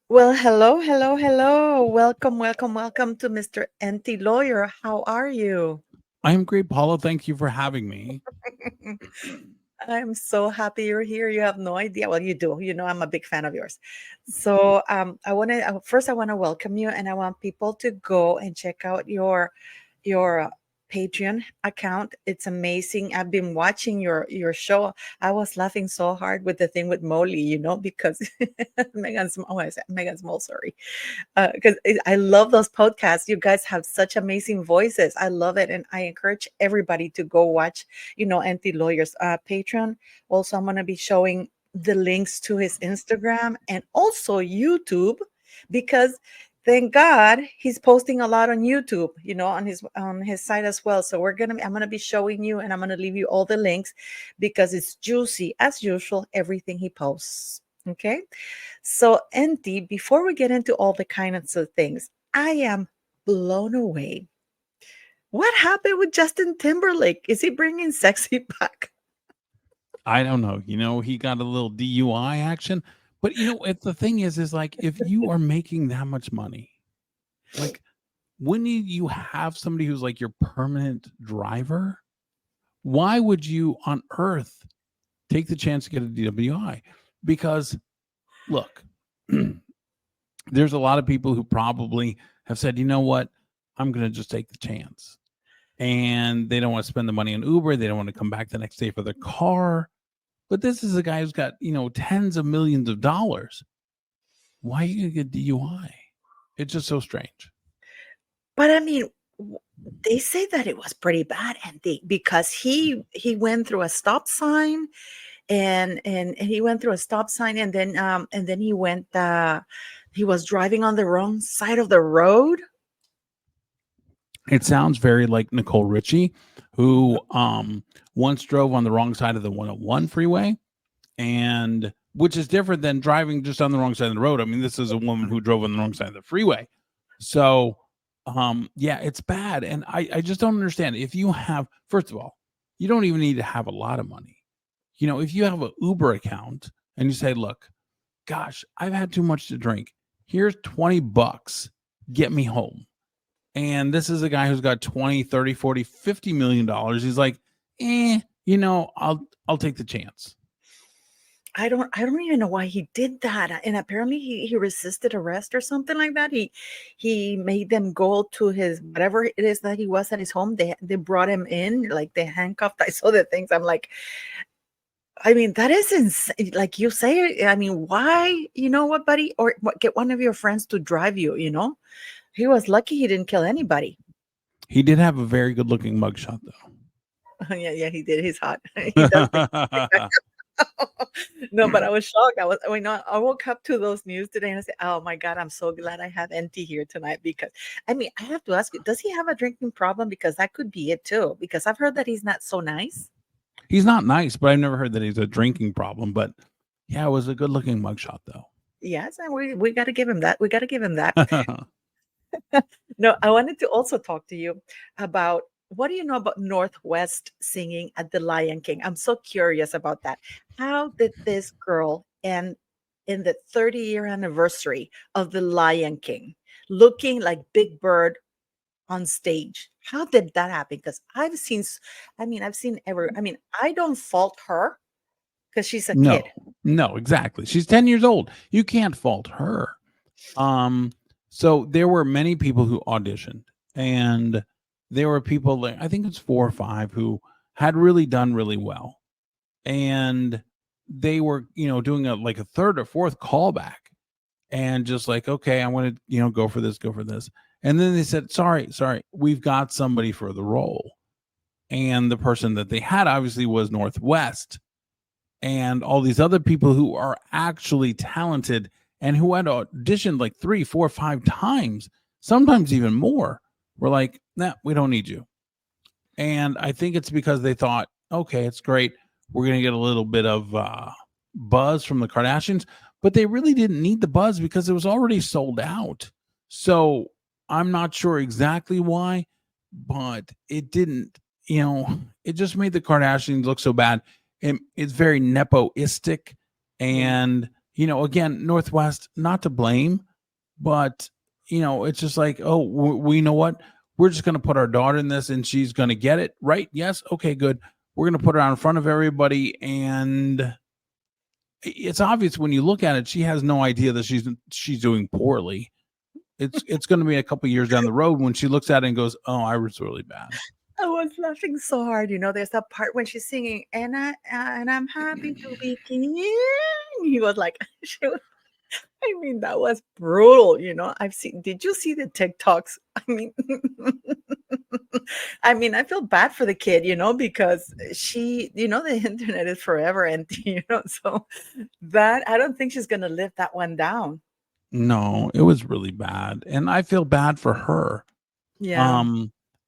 Well, hello, hello, hello. Welcome, welcome, welcome to Mr. Enty Lawyer. How are you? I am great, Paula. Thank you for having me. I'm so happy you're here. You have no idea. Well, you do. You know, I'm a big fan of yours. So, I want to first I want to welcome you, and I want people to go and check out your Patreon account. It's amazing. I've been watching your show. I was laughing so hard with the thing with Molly, because Megan Small, sorry. Because I love those podcasts. You guys have such amazing voices. I love it, and I encourage everybody to go watch, Anti Lawyers Patreon. Also, I'm going to be showing the links to his Instagram and also YouTube, because thank God he's posting a lot on YouTube, on his site as well. So I'm gonna be showing you, and I'm gonna leave you all the links because it's juicy as usual, everything he posts. Okay. So, Andy, before we get into all the kinds of things, I am blown away. What happened with Justin Timberlake? Is he bringing sexy back? I don't know. He got a little DUI action. But if the thing is like if you are making that much money, like when you have somebody who's like your permanent driver, why would you on earth take the chance to get a DWI? Because look, there's a lot of people who probably have said, you know what, I'm gonna just take the chance. And they don't want to spend the money on Uber. They don't want to come back the next day for their car. But this is a guy who's got, tens of millions of dollars. Why are you going to get DUI? It's just so strange. But I mean, they say that it was pretty bad, Andy, because he went through a stop sign, and he went through a stop sign, and then he was driving on the wrong side of the road. It sounds very like Nicole Richie, who once drove on the wrong side of the 101 freeway, and which is different than driving just on the wrong side of the road. I mean, this is a woman who drove on the wrong side of the freeway. So, yeah, it's bad. And I just don't understand. If you have, first of all, you don't even need to have a lot of money. If you have an Uber account and you say, look, gosh, I've had too much to drink. Here's 20 bucks. Get me home. And this is a guy who's got 20, 30, 40, 50 million dollars. He's like, I'll take the chance. I don't even know why he did that. And apparently he resisted arrest or something like that. He made them go to his whatever it is that he was at his home. They brought him in, like they handcuffed. I saw the things. I'm like, I mean, that is insane. Like you say, I mean, why, you know what, buddy? Or get one of your friends to drive you. He was lucky he didn't kill anybody. He did have a very good looking mugshot, Yeah, yeah, he did. He's hot. He does look like though. No, but I was shocked. I woke up to those news today and I said, "Oh my God, I'm so glad I have NT here tonight." Because I mean, I have to ask you, does he have a drinking problem? Because that could be it too. Because I've heard that he's not so nice. He's not nice, but I've never heard that he's a drinking problem. But yeah, it was a good looking mugshot, though. Yes, and we got to give him that. We got to give him that. No, I wanted to also talk to you about, what do you know about Northwest singing at the Lion King? I'm so curious about that. How did this girl end in the 30-year anniversary of the Lion King looking like Big Bird on stage? How did that happen? Because I've seen I don't fault her because she's a No, kid. no, exactly. She's 10 years old. You can't fault her. Um, so there were many people who auditioned, and there were people like I think it's four or five who had really done really well, and they were doing a like a third or fourth callback, and just like okay, I want to go for this, and then they said sorry, we've got somebody for the role, and the person that they had obviously was Northwest, and all these other people who are actually talented and who had auditioned like three, four, five times, sometimes even more, were like, nah, we don't need you. And I think it's because they thought, okay, it's great. We're going to get a little bit of buzz from the Kardashians, but they really didn't need the buzz because it was already sold out. So I'm not sure exactly why, but it didn't, it just made the Kardashians look so bad. It's very nepoistic, Yeah. and again, Northwest, not to blame, but it's just like, oh, we know what, we're just going to put our daughter in this and she's going to get it right. Yes, okay, good. We're going to put her out in front of everybody, and it's obvious when you look at it, she has no idea that she's doing poorly. It's going to be a couple years down the road when she looks at it and goes, oh, I was really bad. I was laughing so hard. There's that part when she's singing, and I'm happy to be king. He was like, I mean, that was brutal. Did you see the TikToks? I mean, I feel bad for the kid, because the internet is forever, and so that I don't think she's gonna live that one down. No, it was really bad, and I feel bad for her. Yeah.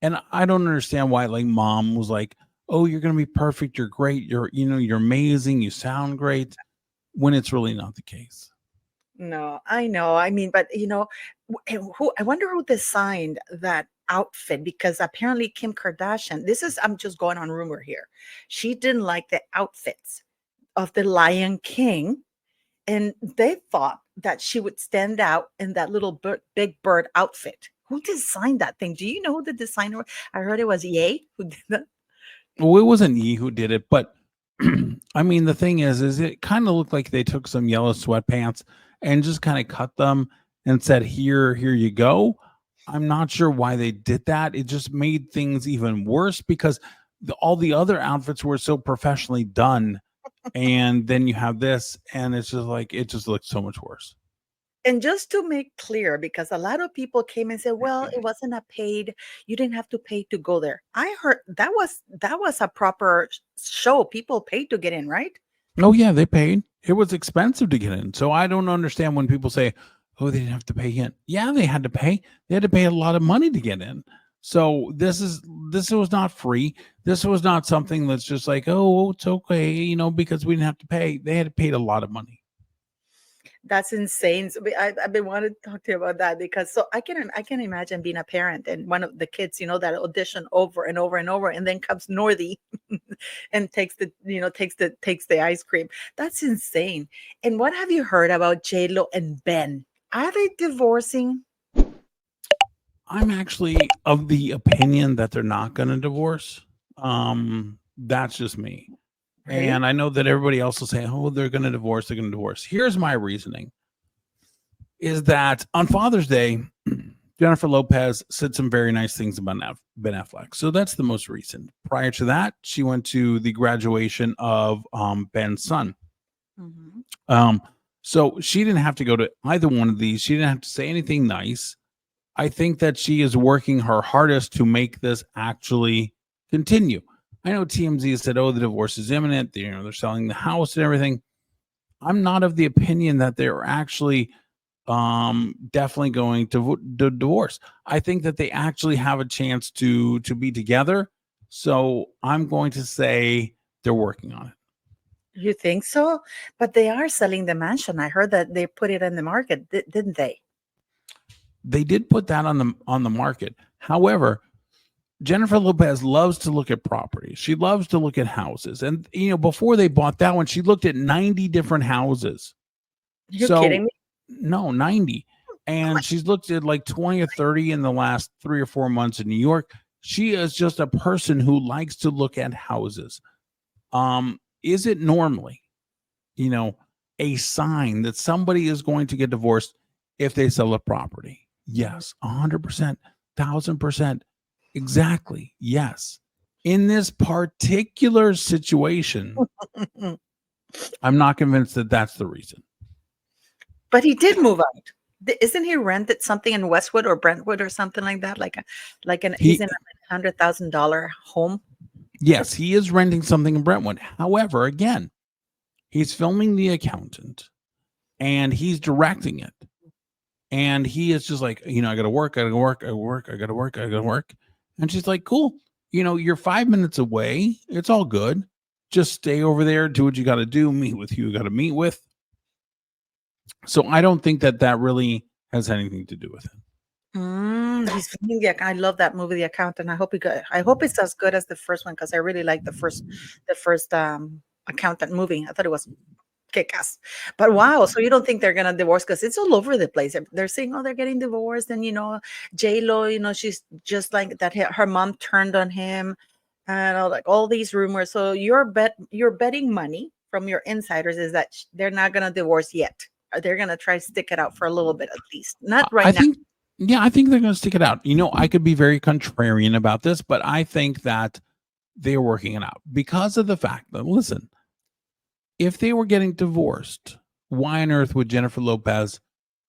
And I don't understand why, like, mom was like, "Oh, you're gonna be perfect. You're great. You're amazing. You sound great," when it's really not the case. No, I know. But I wonder who designed that outfit, because apparently Kim Kardashian, I'm just going on rumor here. She didn't like the outfits of the Lion King, and they thought that she would stand out in that little big bird outfit. Who designed that thing? Do you know who the designer was? I heard it was Ye who did that. Well, it wasn't Yi who did it, but I mean, the thing is it kind of looked like they took some yellow sweatpants and just kind of cut them and said, here you go. I'm not sure why they did that. It just made things even worse because all the other outfits were so professionally done. And then you have this, and it's just like, it just looks so much worse. And just to make clear, because a lot of people came and said, "Well, it wasn't you didn't have to pay to go there." I heard that was a proper show. People paid to get in, right? Oh, yeah, they paid. It was expensive to get in. So I don't understand when people say, oh, they didn't have to pay in. Yeah, they had to pay. They had to pay a lot of money to get in. So this was not free. This was not something that's just like, oh, it's okay, because we didn't have to pay. They had paid a lot of money. That's insane. So I've been wanting to talk to you about that, because so I can imagine being a parent and one of the kids, that audition over and over and over, and then comes Northy and takes the ice cream. That's insane. And what have you heard about JLo and Ben? Are they divorcing? I'm actually of the opinion that they're not going to divorce. That's just me. Really? And I know that everybody else will say, oh, they're going to divorce. They're going to divorce. Here's my reasoning is that on Father's Day, Jennifer Lopez said some very nice things about Ben Affleck. So that's the most recent. Prior to that, she went to the graduation of Ben's son. Mm-hmm. So she didn't have to go to either one of these. She didn't have to say anything nice. I think that she is working her hardest to make this actually continue. I know TMZ has said, oh, the divorce is imminent. They're selling the house and everything. I'm not of the opinion that they're actually definitely going to divorce. I think that they actually have a chance to be together. So I'm going to say they're working on it. You think so? But they are selling the mansion. I heard that they put it in the market, didn't they? They did put that on the market. However, Jennifer Lopez loves to look at properties. She loves to look at houses. And, before they bought that one, she looked at 90 different houses. You're kidding me? No, 90. And she's looked at like 20 or 30 in the last 3 or 4 months in New York. She is just a person who likes to look at houses. Is it normally, a sign that somebody is going to get divorced if they sell a property? Yes, 100%, 1,000%. Exactly. Yes. In this particular situation, I'm not convinced that that's the reason. But he did move out. Isn't he rented something in Westwood or Brentwood or something like that? He's in a $100,000 home. Yes, he is renting something in Brentwood. However, again, he's filming The Accountant and he's directing it. And he is just like, I got to work, I got to work, I work, I got to work, I got to work. And she's like, cool. You're 5 minutes away. It's all good. Just stay over there, do what you got to do, meet with who you got to meet with. So I don't think that really has anything to do with it. He's filming I love that movie, The Accountant. I hope it's as good as the first one, because I really like the first Accountant movie. I thought it was kick-ass. But wow, so you don't think they're gonna divorce? Because it's all over the place. They're saying, oh, they're getting divorced, and JLo, she's just like that. Her mom turned on him, and all these rumors. So you're betting money from your insiders is that they're not gonna divorce yet. They're gonna try to stick it out for a little bit at least, not right I now. think, yeah, I think they're going to stick it out. I could be very contrarian about this, but I think that they're working it out because of the fact that, listen, if they were getting divorced, why on earth would Jennifer Lopez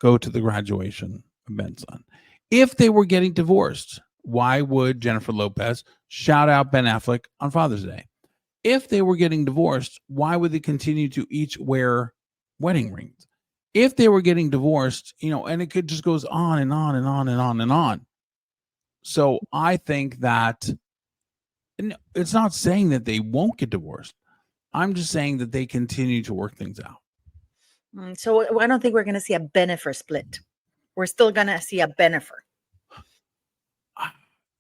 go to the graduation of Ben's son? If they were getting divorced, why would Jennifer Lopez shout out Ben Affleck on Father's Day? If they were getting divorced, why would they continue to each wear wedding rings? If they were getting divorced, and it just goes on and on and on and on and on. So I think that it's not saying that they won't get divorced. I'm just saying that they continue to work things out. So I don't think we're going to see a Bennifer split. We're still going to see a Bennifer.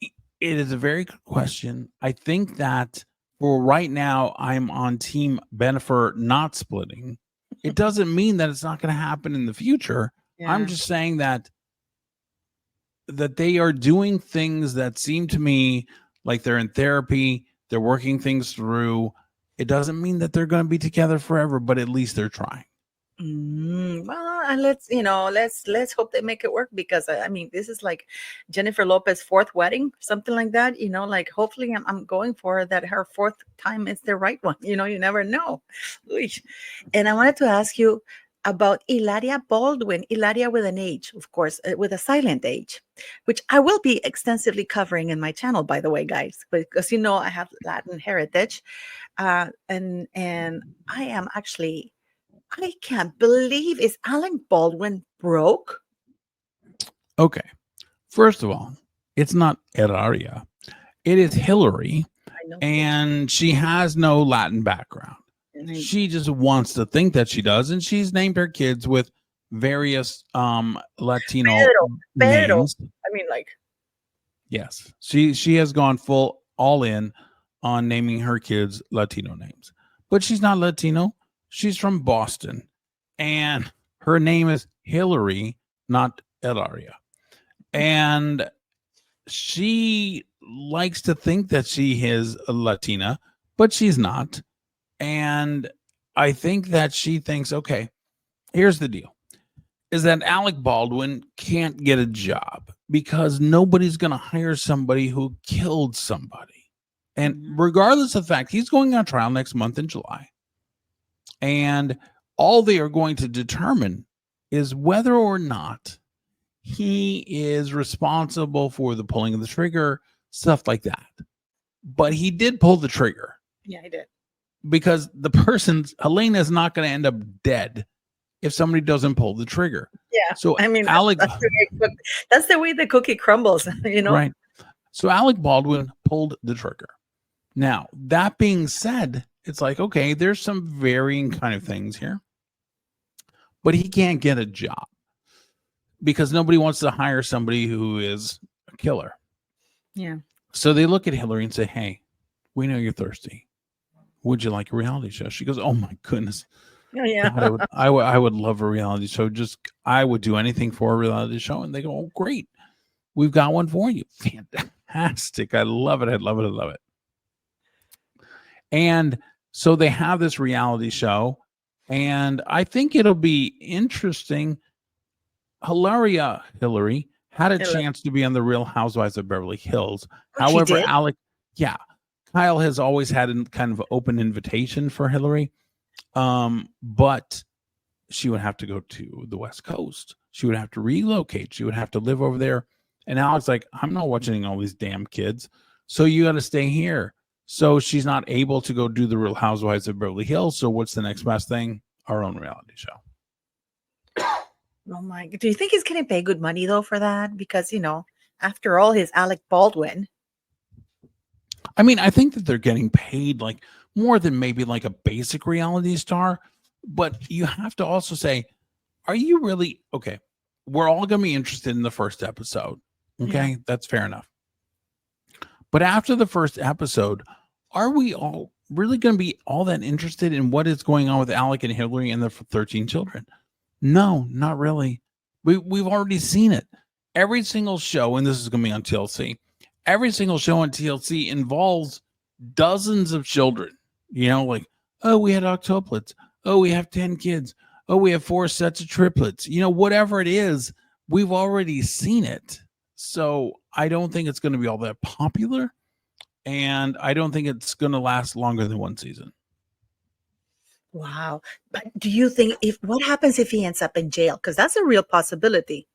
It is a very good question. I think that for right now, I'm on Team Bennifer not splitting. It doesn't mean that it's not going to happen in the future. Yeah. I'm just saying that they are doing things that seem to me like they're in therapy. They're working things through. It doesn't mean that they're going to be together forever, but at least they're trying. Well, and let's hope they make it work, because this is like Jennifer Lopez's fourth wedding, something like that. Like hopefully I'm going for that. Her fourth time is the right one. You never know. And I wanted to ask you about Hilaria Baldwin, Hilaria with an H, of course, with a silent H, which I will be extensively covering in my channel, by the way, guys, because I have Latin heritage, and I am actually. I can't believe, is Alec Baldwin broke? Okay. First of all, it's not Hilaria. It is Hillary. And she has no Latin background. She just wants to think that she does. And she's named her kids with various Latino names. Yes. She has gone all in on naming her kids Latino names. But she's not Latino. She's from Boston, and her name is Hillary, not Hilaria. And she likes to think that she is a Latina, but she's not. And I think that she thinks, okay, here's the deal, is that Alec Baldwin can't get a job because nobody's going to hire somebody who killed somebody. And regardless of the fact, he's going on trial next month in July. And all they are going to determine is whether or not he is responsible for the pulling of the trigger, stuff like that. But he did pull the trigger. Yeah, he did. Because the Helena is not going to end up dead if somebody doesn't pull the trigger. Yeah. So Alec, that's the way the cookie crumbles, Right. So Alec Baldwin pulled the trigger. Now, that being said, it's like, okay, there's some varying kind of things here, but he can't get a job because nobody wants to hire somebody who is a killer. Yeah. So they look at Hillary and say, hey, we know you're thirsty. Would you like a reality show? She goes, oh my goodness. Oh, yeah. God, I would love a reality show. I would do anything for a reality show. And they go, oh, great. We've got one for you. Fantastic. I love it. I love it. I love it. And so they have this reality show, and I think it'll be interesting. Hillary had a chance to be on the Real Housewives of Beverly Hills. However, Kyle has always had a kind of open invitation for Hillary, but she would have to go to the West Coast. She would have to relocate. She would have to live over there. And Alec's like, I'm not watching all these damn kids, so you got to stay here. So she's not able to go do the Real Housewives of Beverly Hills. So what's the next best thing? Our own reality show. Oh my! Do you think he's getting paid good money though for that? Because after all, he's Alec Baldwin. I think that they're getting paid like more than maybe like a basic reality star. But you have to also say, are you really okay? We're all going to be interested in the first episode. Okay, yeah. That's fair enough. But after the first episode, are we all really going to be all that interested in what is going on with Alec and Hillary and their 13 children? No, not really. We've already seen it. Every single show, and this is going to be on TLC, every single show on TLC involves dozens of children. You know, like, oh, we had octuplets. Oh, we have 10 kids. Oh, we have 4 sets of triplets. You know, whatever it is, we've already seen it. So I don't think it's going to be all that popular. And I don't think it's going to last longer than 1 season. Wow. But do you think what happens if he ends up in jail? Because that's a real possibility.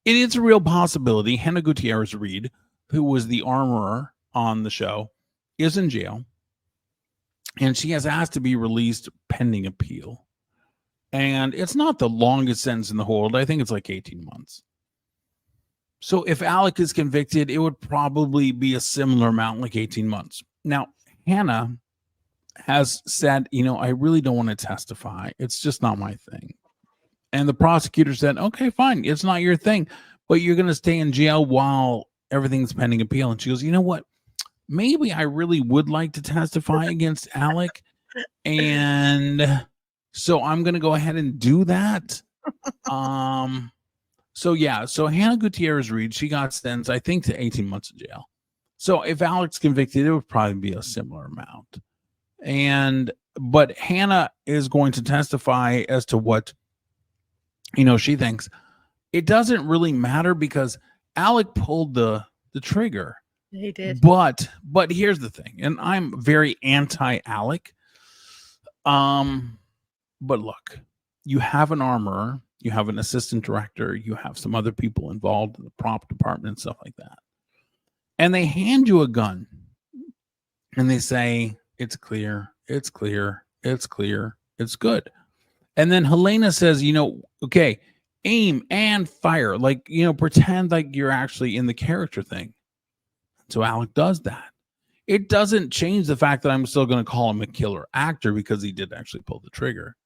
It is a real possibility. Hannah Gutierrez Reed, who was the armorer on the show, is in jail. And she has asked to be released pending appeal. And it's not the longest sentence in the world. I think it's like 18 months. So if Alec is convicted, it would probably be a similar amount, like 18 months. Now, Hannah has said, you know, I really don't want to testify. It's just not my thing. And the prosecutor said, okay, fine. It's not your thing, but you're going to stay in jail while everything's pending appeal. And she goes, you know what? Maybe I really would like to testify against Alec. And so I'm going to go ahead and do that. So yeah, so Hannah Gutierrez Reed, she got sentenced, I think, to 18 months in jail. So if Alec's convicted, it would probably be a similar amount. But Hannah is going to testify as to what, you know, she thinks. It doesn't really matter because Alec pulled the trigger. He did. But here's the thing, and I'm very anti-Alec. But look, you have an armorer, you have an assistant director, you have some other people involved in the prop department and stuff like that. And they hand you a gun and they say, it's clear, it's clear, it's clear, it's good. And then Helena says, you know, okay, aim and fire. Like, you know, pretend like you're actually in the character thing. So Alec does that. It doesn't change the fact that I'm still going to call him a killer actor because he did actually pull the trigger.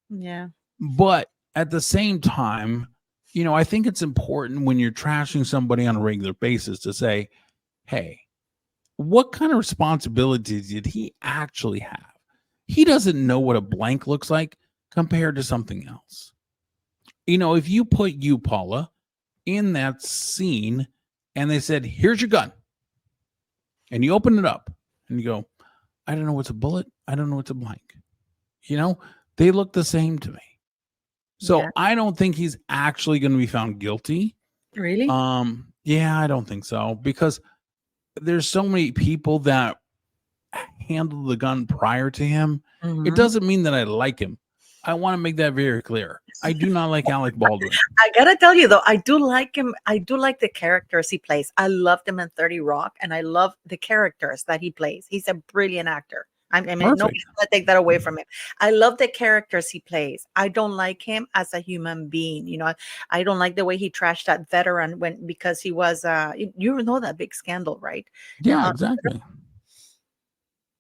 Yeah. But at the same time, you know, I think it's important when you're trashing somebody on a regular basis to say, hey, what kind of responsibilities did he actually have? He doesn't know what a blank looks like compared to something else. You know, if you put you, Paula, in that scene and they said, here's your gun, and you open it up and you go, I don't know what's a bullet. I don't know what's a blank. You know, they look the same to me. So yeah. I don't think he's actually going to be found guilty. Really? Yeah, I don't think so, because there's so many people that handled the gun prior to him. Mm-hmm. It doesn't mean that I like him. I want to make that very clear. I do not like Alec Baldwin. I gotta tell you though, I do like him. I do like the characters he plays. I loved him in 30 Rock, and I love the characters that he plays. He's a brilliant actor. I mean, nobody's gonna take that away from him. I love the characters he plays. I don't like him as a human being. You know, I don't like the way he trashed that veteran because he was, you know, that big scandal, right? Yeah, exactly.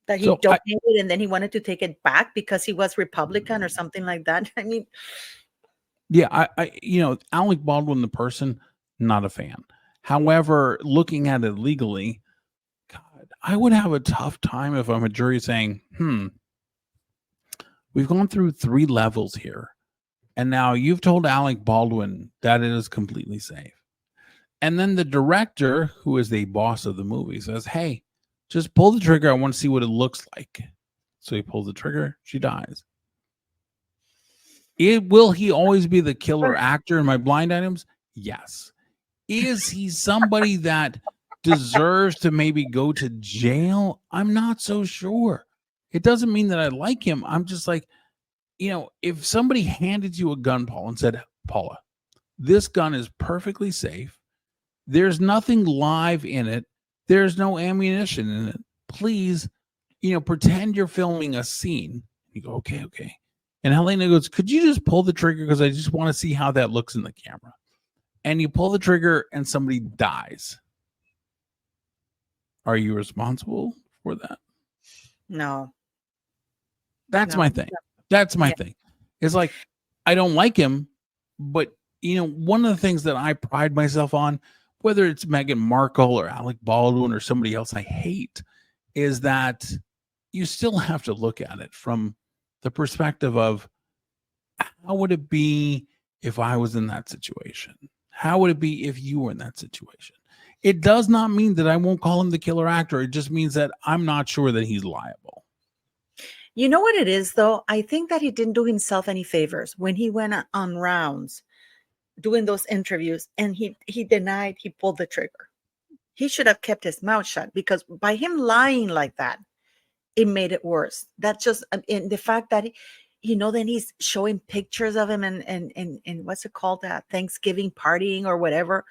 That he donated and then he wanted to take it back because he was Republican or something like that. I mean, yeah, I you know, Alec Baldwin, the person, not a fan. However, looking at it legally, God, I would have a tough time if I'm a jury saying, we've gone through 3 levels here, and now you've told Alec Baldwin that it is completely safe. And then the director, who is the boss of the movie, says, hey, just pull the trigger. I want to see what it looks like. So he pulls the trigger. She dies. Will he always be the killer actor in my blind items? Yes. Is he somebody that deserves to maybe go to jail? I'm not so sure. It doesn't mean that I like him. I'm just like, you know, if somebody handed you a gun, Paul, and said, Paula, this gun is perfectly safe. There's nothing live in it. There's no ammunition in it. Please, you know, pretend you're filming a scene. You go, okay. And Helena goes, could you just pull the trigger? Because I just want to see how that looks in the camera. And you pull the trigger and somebody dies. Are you responsible for that? No. That's my thing. That's my thing. It's like, I don't like him, but, you know, one of the things that I pride myself on, whether it's Meghan Markle or Alec Baldwin or somebody else I hate, is that you still have to look at it from the perspective of how would it be if I was in that situation? How would it be if you were in that situation? It does not mean that I won't call him the killer actor. It just means that I'm not sure that he's liable. You know what it is, though? I think that he didn't do himself any favors when he went on rounds doing those interviews, and he denied he pulled the trigger. He should have kept his mouth shut, because by him lying like that, it made it worse. That's just in the fact that then he's showing pictures of him and what's it called, that Thanksgiving partying or whatever.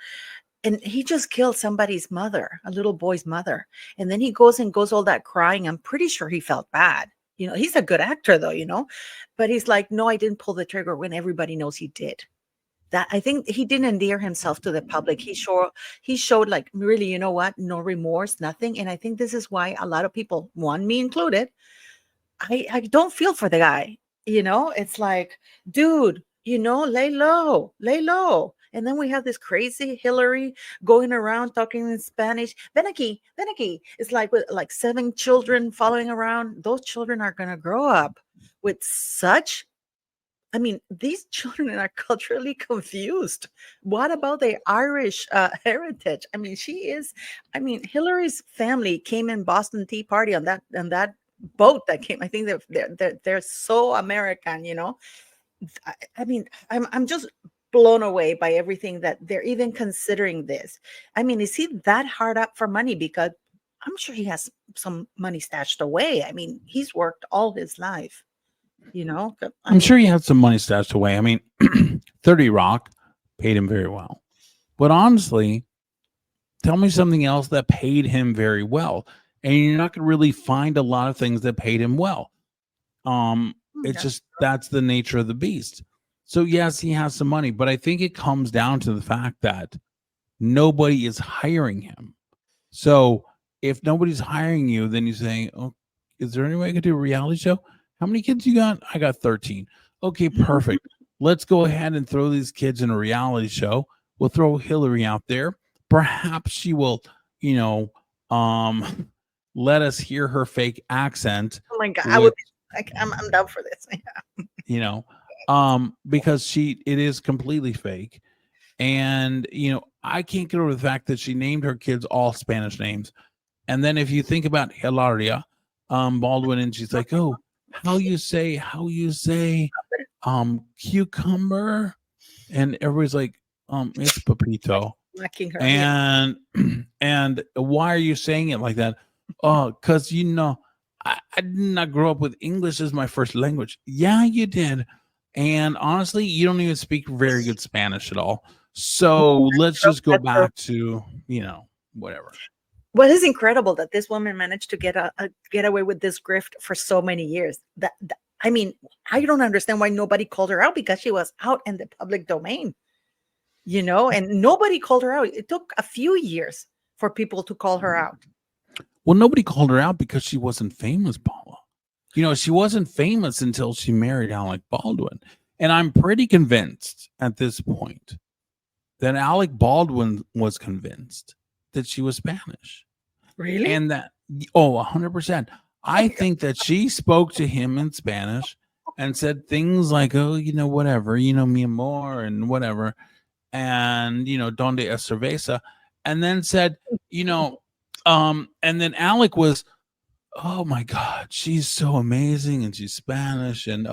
And he just killed somebody's mother, a little boy's mother. And then he goes all that crying. I'm pretty sure he felt bad. He's a good actor though, but he's like, no, I didn't pull the trigger, when everybody knows he did. That, I think he didn't endear himself to the public. He showed like, really, you know what? No remorse, nothing. And I think this is why a lot of people, one, me included, I don't feel for the guy. It's like, dude, lay low, lay low. And then we have this crazy Hillary going around talking in Spanish. Ven aquí, ven aquí. It's like with like 7 children following around. Those children are going to grow up with such, these children are culturally confused. What about their Irish heritage? Hillary's family came in Boston Tea Party on that boat that came. I think they're so American, I'm just blown away by everything that they're even considering this. Is he that hard up for money? Because I'm sure he has some money stashed away. He's worked all his life. I'm sure he had some money stashed away. 30 Rock paid him very well. But honestly, tell me something else that paid him very well. And you're not going to really find a lot of things that paid him well. It's just, that's the nature of the beast. So yes, he has some money, but I think it comes down to the fact that nobody is hiring him. So if nobody's hiring you, then you say, oh, is there any way I could do a reality show? How many kids you got? I got 13. Okay, perfect. Let's go ahead and throw these kids in a reality show. We'll throw Hillary out there. Perhaps she will, let us hear her fake accent. Oh my God, I would be like, I'm down for this. Yeah. Because it is completely fake. And, I can't get over the fact that she named her kids all Spanish names. And then if you think about Hilaria Baldwin, and she's like, oh, how you say cucumber, and everybody's like, it's Pepito. And and why are you saying it like that? Oh, because I did not grow up with English as my first language. Yeah, you did. And honestly, you don't even speak very good Spanish at all. So let's just go back to, whatever. Well, it's incredible that this woman managed to get away with this grift for so many years. I don't understand why nobody called her out, because she was out in the public domain, and nobody called her out. It took a few years for people to call her out. Well, nobody called her out because she wasn't famous, Paula. She wasn't famous until she married Alec Baldwin. And I'm pretty convinced at this point that Alec Baldwin was convinced that she was Spanish. Really? And that, 100%. I think that she spoke to him in Spanish and said things like, oh, whatever, mi amor, and whatever. And, donde es cerveza? And then said, and then Alec was, oh my God, she's so amazing, and she's Spanish, and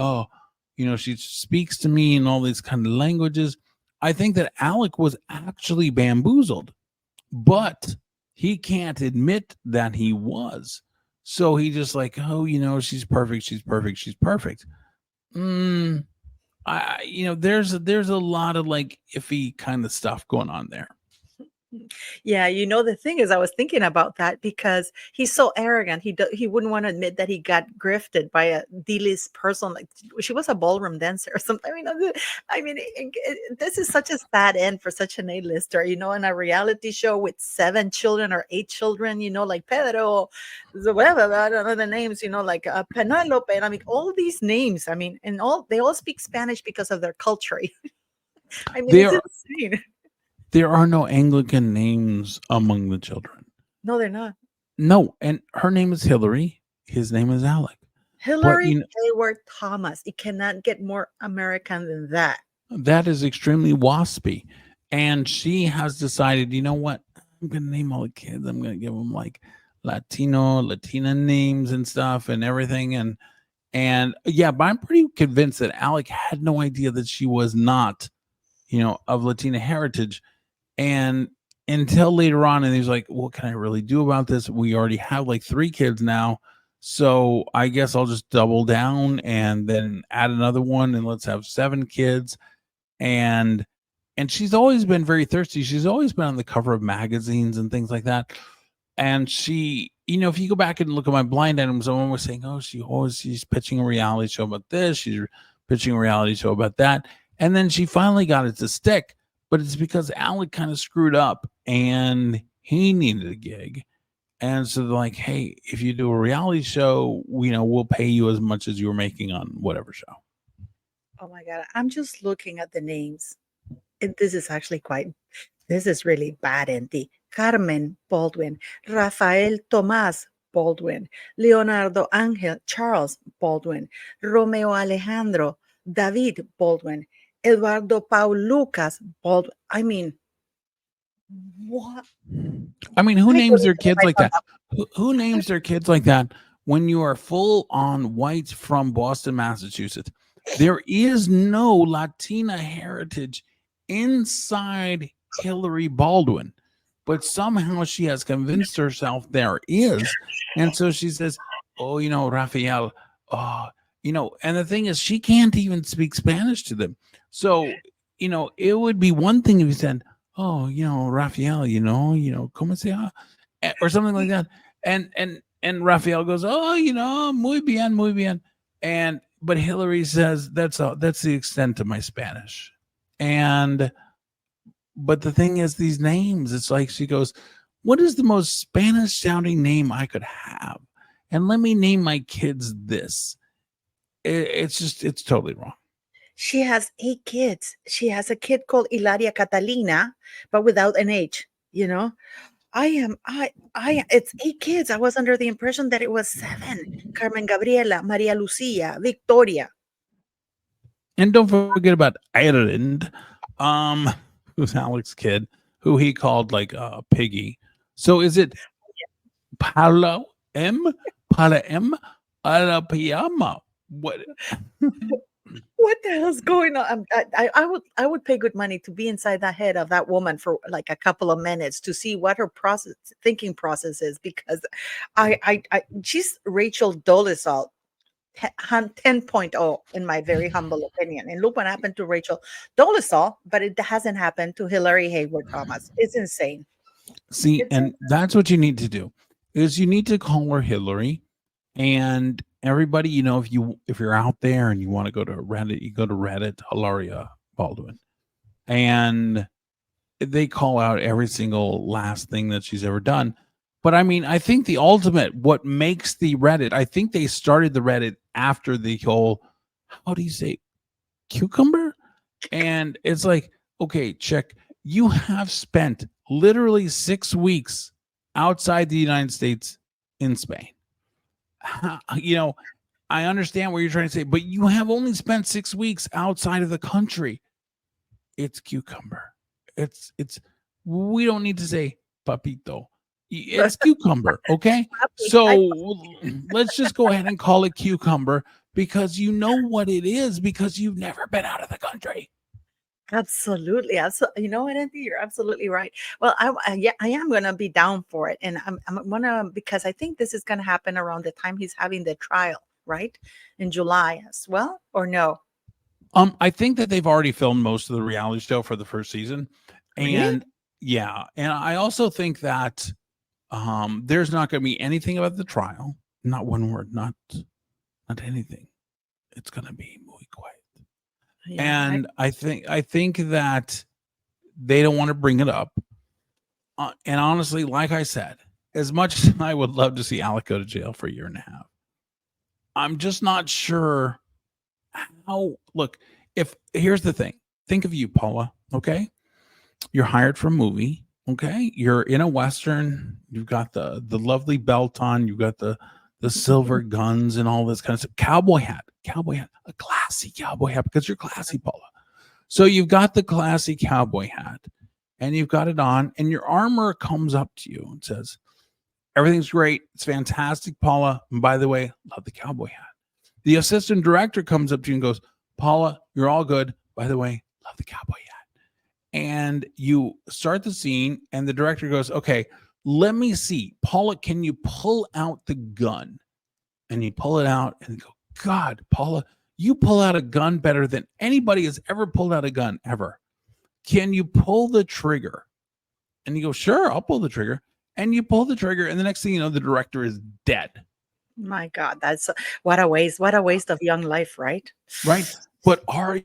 she speaks to me in all these kind of languages. I think that Alec was actually bamboozled, but he can't admit that he was. So he just like, oh, she's perfect, she's perfect, she's perfect. There's a lot of like iffy kind of stuff going on there. Yeah, the thing is, I was thinking about that because he's so arrogant. He wouldn't want to admit that he got grifted by a D-list person. Like, she was a ballroom dancer or something. This is such a sad end for such an A-lister, in a reality show with 7 children or 8 children, like Pedro, whatever, I don't know the names, like Penelope, and all these names. And they all speak Spanish because of their culture. It's insane. There are no Anglican names among the children. No, they're not. No, and her name is Hillary, His name is Alec. But Hillary Hayward Thomas. It cannot get more American than that. that is extremely waspy. And she has decided, you know what? I'm going to name all the kids. I'm going to give them like Latina names and stuff and everything. And yeah, but I'm pretty convinced that Alec had no idea that she was not, of Latina heritage. And until later on, and he's like, what can I really do about this? We already have like 3 kids now. So I guess I'll just double down and then add another one and let's have 7 kids. And she's always been very thirsty. She's always been on the cover of magazines and things like that. And she, if you go back and look at my blind items, someone was saying, oh, she's pitching a reality show about this. She's pitching a reality show about that. And then she finally got it to stick. But it's because Alec kind of screwed up and he needed a gig. And so they're like, hey, if you do a reality show, we'll pay you as much as you were making on whatever show. Oh my God. I'm just looking at the names. This is really bad, Enty. Carmen Baldwin, Rafael Tomás Baldwin, Leonardo Ángel Charles Baldwin, Romeo Alejandro David Baldwin, Eduardo Paul Lucas Baldwin. I mean, what? I mean, who names their kids like that? Who names their kids like that when you are full on whites from Boston, Massachusetts? There is no Latina heritage inside Hillary Baldwin, but somehow she has convinced herself there is. And so she says, oh, Rafael, and the thing is, she can't even speak Spanish to them. So, it would be one thing if you said, oh, Rafael, ¿cómo se llama? Or something like that. And Rafael goes, oh, muy bien, muy bien. But Hillary says, that's the extent of my Spanish. But the thing is, these names, it's like she goes, what is the most Spanish sounding name I could have? And let me name my kids this. It's totally wrong. She has 8 kids. She has a kid called Ilaria Catalina, but without an H, it's 8 kids. I was under the impression that it was 7. Carmen Gabriela, Maria Lucia, Victoria. And don't forget about Ireland, who's Alec's kid, who he called like Piggy. So is it Paula M? Paula M? Alapiyama? What? What the hell's going on? I would pay good money to be inside the head of that woman for like a couple of minutes to see what her thinking process is, because she's Rachel Dolezal 10.0 in my very humble opinion. And look what happened to Rachel Dolezal, but it hasn't happened to Hillary Hayward Thomas. It's insane. See, and that's what you need to do, is you need to call her Hillary. And everybody, if you're out there and you want to go to Reddit, you go to Reddit, Hilaria Baldwin, and they call out every single last thing that she's ever done. But I mean, I think the ultimate, what makes the Reddit, I think they started the Reddit after the whole, how do you say, cucumber? And it's like, okay, check. You have spent literally 6 weeks outside the United States in Spain. I understand what you're trying to say, but you have only spent 6 weeks outside of the country. It's cucumber. We don't need to say papito. It's cucumber. Okay. So let's just go ahead and call it cucumber, because you know what it is, because you've never been out of the country. Absolutely. You know what, Enty? You're absolutely right. Well, I am going to be down for it. And I'm going to, because I think this is going to happen around the time he's having the trial, right? In July as well, or no? I think that they've already filmed most of the reality show for the first season. And Really? yeah. And I also think that there's not going to be anything about the trial. Not one word, not anything. It's going to be muy quiet. Yeah, and I think that they don't want to bring it up. And honestly, like I said, as much as I would love to see Alec go to jail for a year and a half, I'm just not sure how. Look, here's the thing. Think of you, Paula. Okay, you're hired for a movie. Okay, you're in a Western. You've got the lovely belt on. You've got the the silver guns and all this kind of stuff. Cowboy hat, a classy cowboy hat, because you're classy, Paula. So you've got the classy cowboy hat and you've got it on, and your armor comes up to you and says, everything's great. It's fantastic, Paula. And by the way, love the cowboy hat. The assistant director comes up to you and goes, Paula, you're all good. By the way, love the cowboy hat. And you start the scene, and the director goes, okay, let me see. Paula, can you pull out the gun? And you pull it out and go, God, Paula, you pull out a gun better than anybody has ever pulled out a gun ever. Can you pull the trigger? And you go, sure, I'll pull the trigger. And you pull the trigger, and the next thing you know, the director is dead. My God, that's what a waste. What a waste of young life, right? Right. But are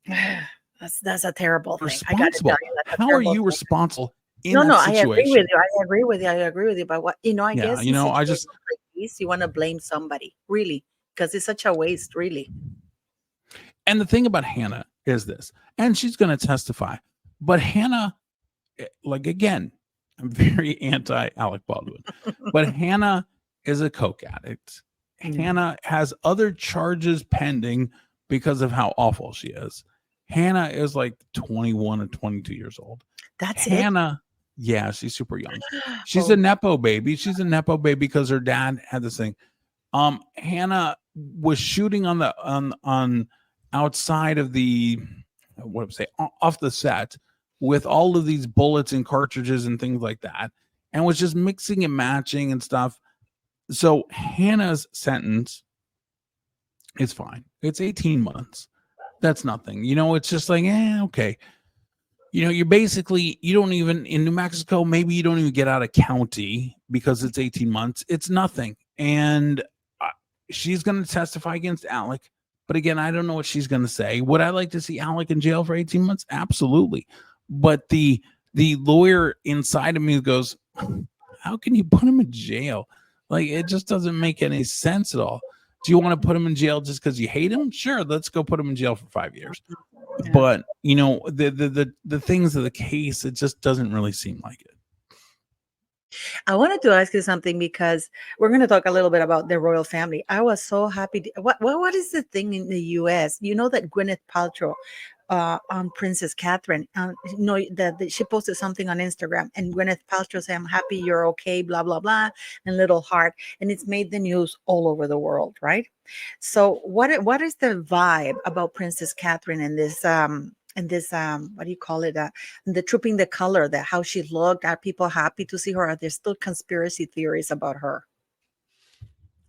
that's a terrible thing. I got to responsible? tell you, that's a How are terrible you thing. responsible in No, that no, I agree with situation? you. I agree with you. I agree with you. But what, I Yeah, guess you in know, I situations just like this, you want to blame somebody, really, because it's such a waste, really. and the thing about Hannah is this, and she's going to testify, but Hannah, like again, I'm very anti Alec Baldwin, but Hannah is a coke addict. Yeah. Hannah has other charges pending because of how awful she is. Hannah is like 21 or 22 years old. That's it. Hannah, yeah, she's super young. She's Oh, a nepo baby. She's a nepo baby because her dad had this thing. Hannah was shooting on the on outside of the what would I say off the set with all of these bullets and cartridges and things like that, and was just mixing and matching and stuff. So Hannah's sentence is fine. It's 18 months. That's nothing. You know, it's just like, okay. You know, you're basically, you don't even, in New Mexico, maybe you don't even get out of county because it's 18 months. It's nothing. And she's going to testify against Alec. But again, I don't know what she's going to say. Would I like to see Alec in jail for 18 months? Absolutely. But the lawyer inside of me goes, how can you put him in jail? Like, it just doesn't make any sense at all. Do you want to put him in jail just because you hate him? Sure, let's go put him in jail for 5 years. yeah. But you know, the things of the case, it just doesn't really seem like it. I wanted to ask you something because we're going to talk a little bit about the royal family. I was so happy. What is the thing in the U.S.? You know that Gwyneth Paltrow on Princess Catherine, that she posted something on Instagram, and Gwyneth Paltrow said, "I'm happy you're okay," blah blah blah, and little heart, and it's made the news all over the world, right? So what is the vibe about Princess Catherine and this what do you call it, the trooping the color, that how she looked? Are people happy to see her? Are there still conspiracy theories about her?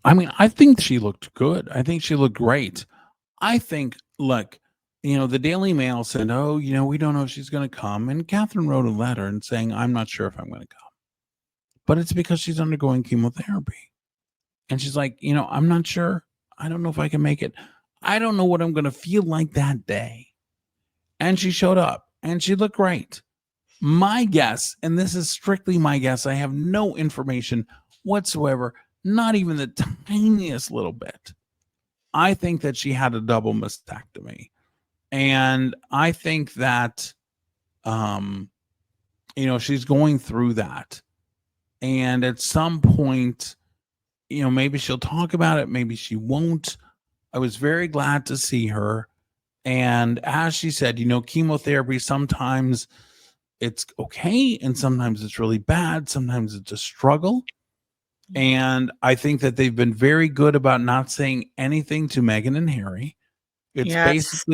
I mean, I think she looked good. I think she looked great. I think, look, you know, the Daily Mail said, oh, you know, we don't know if she's going to come. And Catherine wrote a letter and saying, I'm not sure if I'm going to come. But it's because she's undergoing chemotherapy. And she's like, you know, I'm not sure. I don't know if I can make it. I don't know what I'm going to feel like that day. And she showed up and she looked great. My guess, and this is strictly my guess, I have no information whatsoever, not even the tiniest little bit. I think that she had a double mastectomy. And I think that, you know, she's going through that. And at some point, you know, maybe she'll talk about it. Maybe she won't. I was very glad to see her. And as she said, you know, chemotherapy, sometimes it's okay. And sometimes it's really bad. Sometimes it's a struggle. And I think that they've been very good about not saying anything to Meghan and Harry. It's Yes.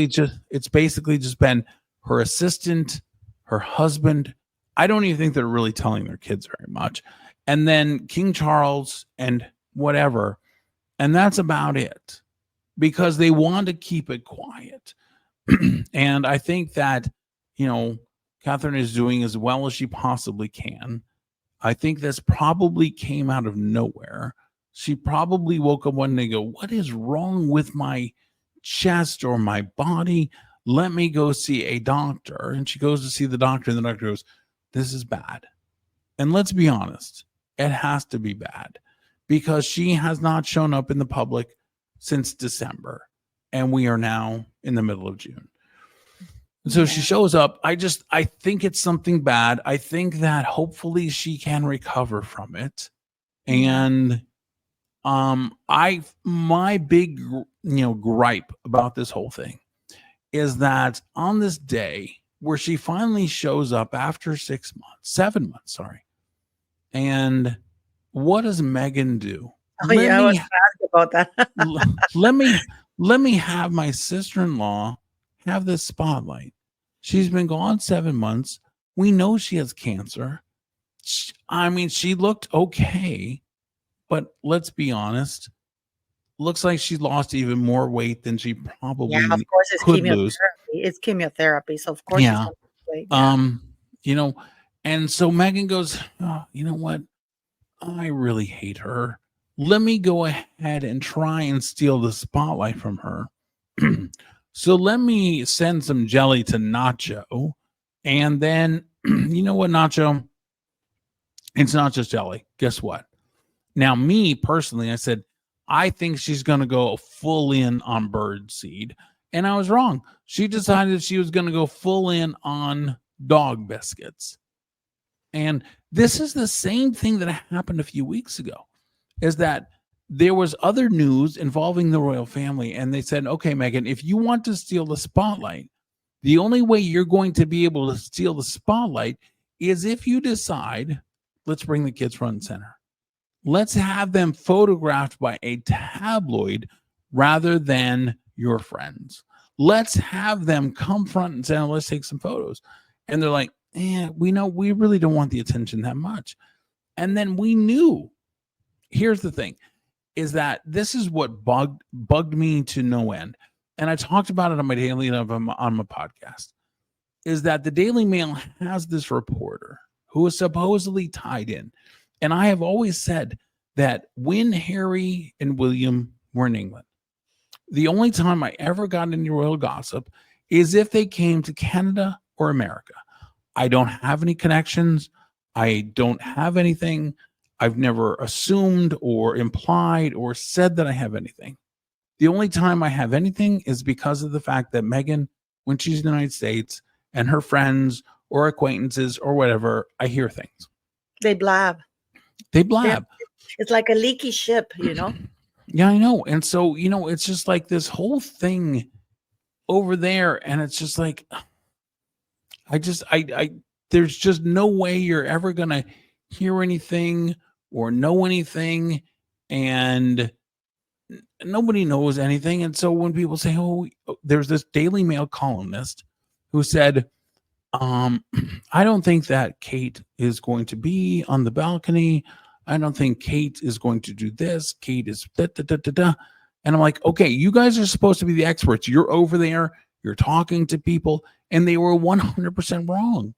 basically just been her assistant, her husband. I don't even think they're really telling their kids very much. And then King Charles and whatever. And that's about it, because they want to keep it quiet. And I think that, you know, Catherine is doing as well as she possibly can. I think this probably came out of nowhere. She probably woke up one day and go, what is wrong with my chest or my body? Let me go see a doctor. And she goes to see the doctor, and the doctor goes, this is bad. And let's be honest, it has to be bad, because she has not shown up in the public since December, and we are now in the middle of June. So she shows up. I think it's something bad. I think that hopefully she can recover from it. And My big gripe about this whole thing is that on this day where she finally shows up after 7 months, sorry, and what does Meghan do? Oh Let yeah, I was me gonna ask about that. let me let me have my sister-in-law have this spotlight. She's been gone 7 months. We know she has cancer. I mean, she looked okay, but let's be honest, looks like she lost even more weight than she Yeah, of probably course it's could lose. chemotherapy. It's chemotherapy, so of course she's Yeah. gonna wait. Yeah. Um, you know, and so Megan goes, "Oh, you know what? I really hate her. Let me go ahead and try and steal the spotlight from her. So let me send some jelly to Nacho. And then, you know what, Nacho? It's not just jelly. Guess what? Now, me personally, I said, I think she's going to go full in on bird seed. And I was wrong. She decided she was going to go full in on dog biscuits. And this is the same thing that happened a few weeks ago, is that there was other news involving the royal family. And they said, okay, Meghan, if you want to steal the spotlight, the only way you're going to be able to steal the spotlight is if you decide, let's bring the kids front and center. Let's have them photographed by a tabloid rather than your friends. Let's have them come front and center. Let's take some photos. And they're like, we know we really don't want the attention that much. And then we knew. Here's the thing, is that this is what bugged me to no end. And I talked about it on my daily on my podcast, is that the Daily Mail has this reporter who is supposedly tied in. And I have always said that when Harry and William were in England, the only time I ever got any royal gossip is if they came to Canada or America. I don't have any connections. I don't have anything. I've never assumed or implied or said that I have anything. The only time I have anything is because of the fact that Meghan, when she's in the United States and her friends or acquaintances or whatever, I hear things. They blab. They blab. It's like a leaky ship, you know? Yeah, I know. And so, it's just like this whole thing over there. And it's just like, there's just no way you're ever going to hear anything or know anything. And nobody knows anything. And so when people say, oh, there's this Daily Mail columnist who said, I don't think that Kate is going to be on the balcony. I don't think Kate is going to do this. Kate is da, da, da, da, da. And I'm like, okay, you guys are supposed to be the experts. You're over there. You're talking to people. And they were 100% wrong.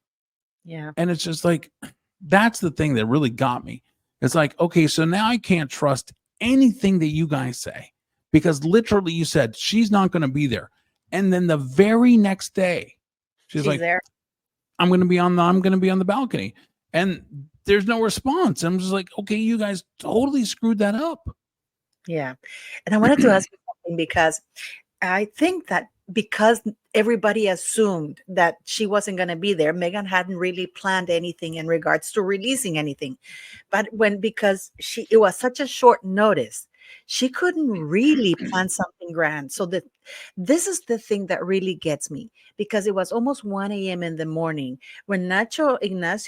Yeah. And it's just like, that's the thing that really got me. It's like, okay, so now I can't trust anything that you guys say, because literally you said she's not going to be there. And then the very next day, she's like, there. I'm going to be on the balcony. And there's no response. I'm just like, okay, you guys totally screwed that up. Yeah. And I wanted to ask you something, because I think that because everybody assumed that she wasn't going to be there, Meghan hadn't really planned anything in regards to releasing anything. But because it was such a short notice, she couldn't really plan something grand. So this is the thing that really gets me, because it was almost 1 a.m. in the morning when Ignacio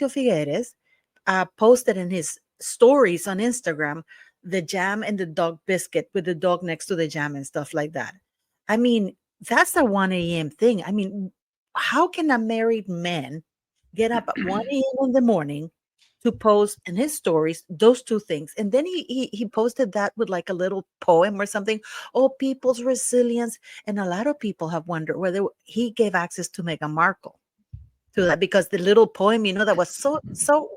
Figueres posted in his stories on Instagram the jam and the dog biscuit with the dog next to the jam and stuff like that. I mean, that's a 1 a.m. thing. I mean, how can a married man get up at 1 a.m. in the morning to post in his stories those two things? And then he posted that with like a little poem or something. Oh, people's resilience. And a lot of people have wondered whether he gave access to Meghan Markle to that, because the little poem, that was so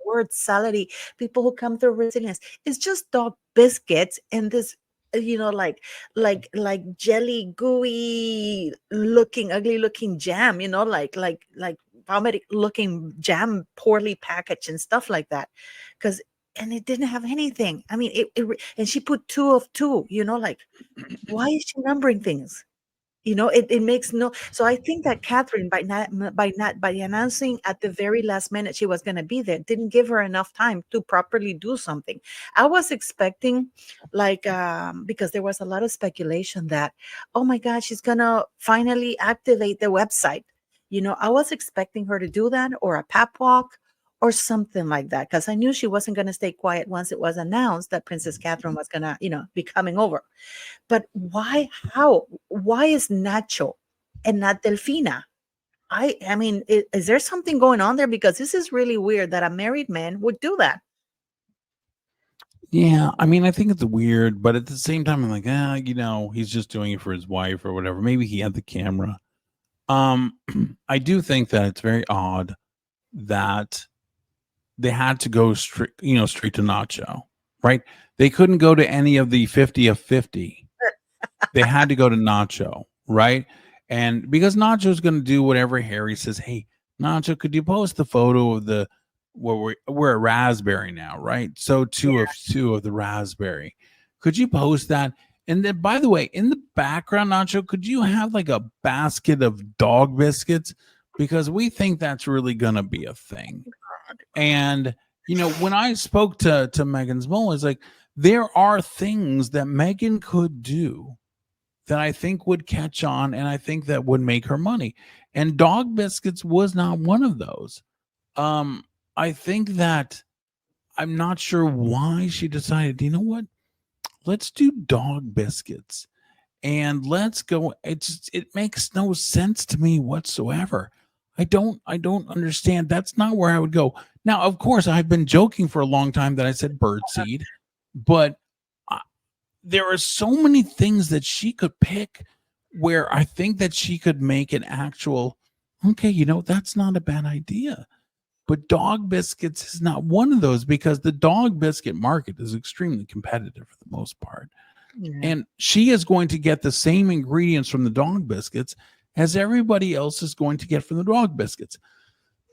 word salady. People who come through resilience, it's just dog biscuits and this like jelly gooey looking ugly looking jam, like vomit looking jam, poorly packaged and stuff like that, and it didn't have anything. I mean, and she put 2 of 2, like, why is she numbering things? It makes no. So I think that Catherine, by announcing at the very last minute she was going to be there, didn't give her enough time to properly do something. I was expecting, like, because there was a lot of speculation that, oh my God, she's gonna finally activate the website. I was expecting her to do that, or a pap walk or something like that, because I knew she wasn't going to stay quiet once it was announced that Princess Catherine was going to, be coming over. But why? How? Why is Nacho and not Delfina? I mean, is there something going on there? Because this is really weird that a married man would do that. Yeah, I mean, I think it's weird, but at the same time, I'm like, he's just doing it for his wife or whatever. Maybe he had the camera. Um, I do think that it's very odd that they had to go straight to Nacho, right? They couldn't go to any of the 50 of 50. They had to go to Nacho, right? And because Nacho's going to do whatever Harry says, hey, Nacho, could you post the photo of the where we're at raspberry now, right? So two Yeah. of two of the raspberry. Could you post that? And then, by the way, in the background, Nacho, could you have like a basket of dog biscuits? Because we think that's really going to be a thing. And when I spoke to Megan's mom, it's like there are things that Megan could do that I think would catch on, and I think that would make her money. And dog biscuits was not one of those. I think that I'm not sure why she decided, you know what? Let's do dog biscuits and let's go. It makes no sense to me whatsoever. I don't understand. That's not where I would go. Now, of course, I've been joking for a long time that I said birdseed, but there are so many things that she could pick where I think that she could make an actual, okay, that's not a bad idea. But dog biscuits is not one of those because the dog biscuit market is extremely competitive for the most part. Yeah. And she is going to get the same ingredients from the dog biscuits as everybody else is going to get from the dog biscuits.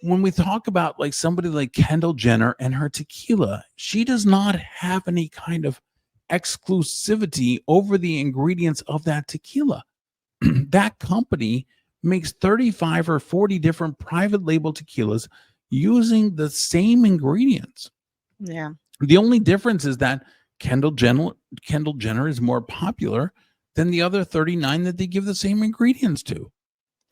When we talk about like somebody like Kendall Jenner and her tequila, she does not have any kind of exclusivity over the ingredients of that tequila. That company makes 35 or 40 different private label tequilas using the same ingredients. Yeah. The only difference is that Kendall Jenner is more popular than the other 39 that they give the same ingredients to.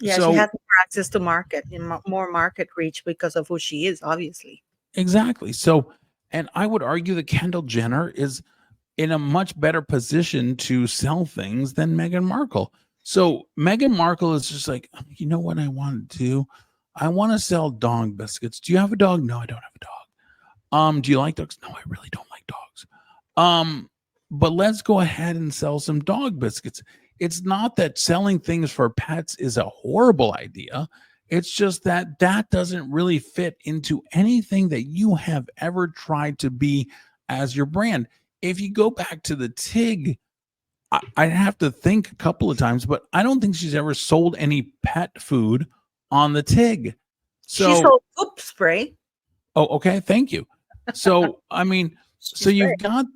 Yeah, she So has more access to market and more market reach because of who she is, obviously. exactly. So, and I would argue that Kendall Jenner is in a much better position to sell things than Meghan Markle. So Meghan Markle is just like, you know what I want to do? I want to sell dog biscuits. Do you have a dog? No, I don't have a dog. Do you like dogs? No, I really don't like dogs. But let's go ahead and sell some dog biscuits. It's not that selling things for pets is a horrible idea. It's just that doesn't really fit into anything that you have ever tried to be as your brand. If you go back to the TIG, I'd have to think a couple of times, but I don't think she's ever sold any pet food on the TIG. She So, sold poop spray. oh, okay, thank you. So, I mean, so you've got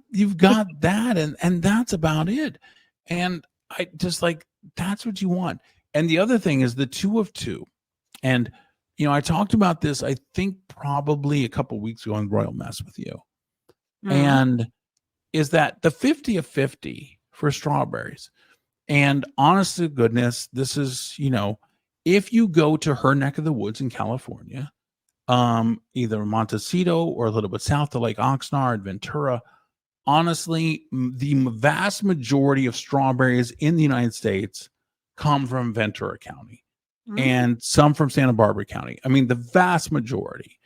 that, and that's about it. And I just like that's what you want. And the other thing is the 2 of 2. And I talked about this, I think probably a couple weeks ago on Royal Mess with you. And is that the 50 of 50 for strawberries? And honest to goodness, this is, if you go to her neck of the woods in California, either Montecito or a little bit south to Lake Oxnard, Ventura, honestly, the vast majority of strawberries in the United States come from Ventura County and some from Santa Barbara County. I mean, the vast majority.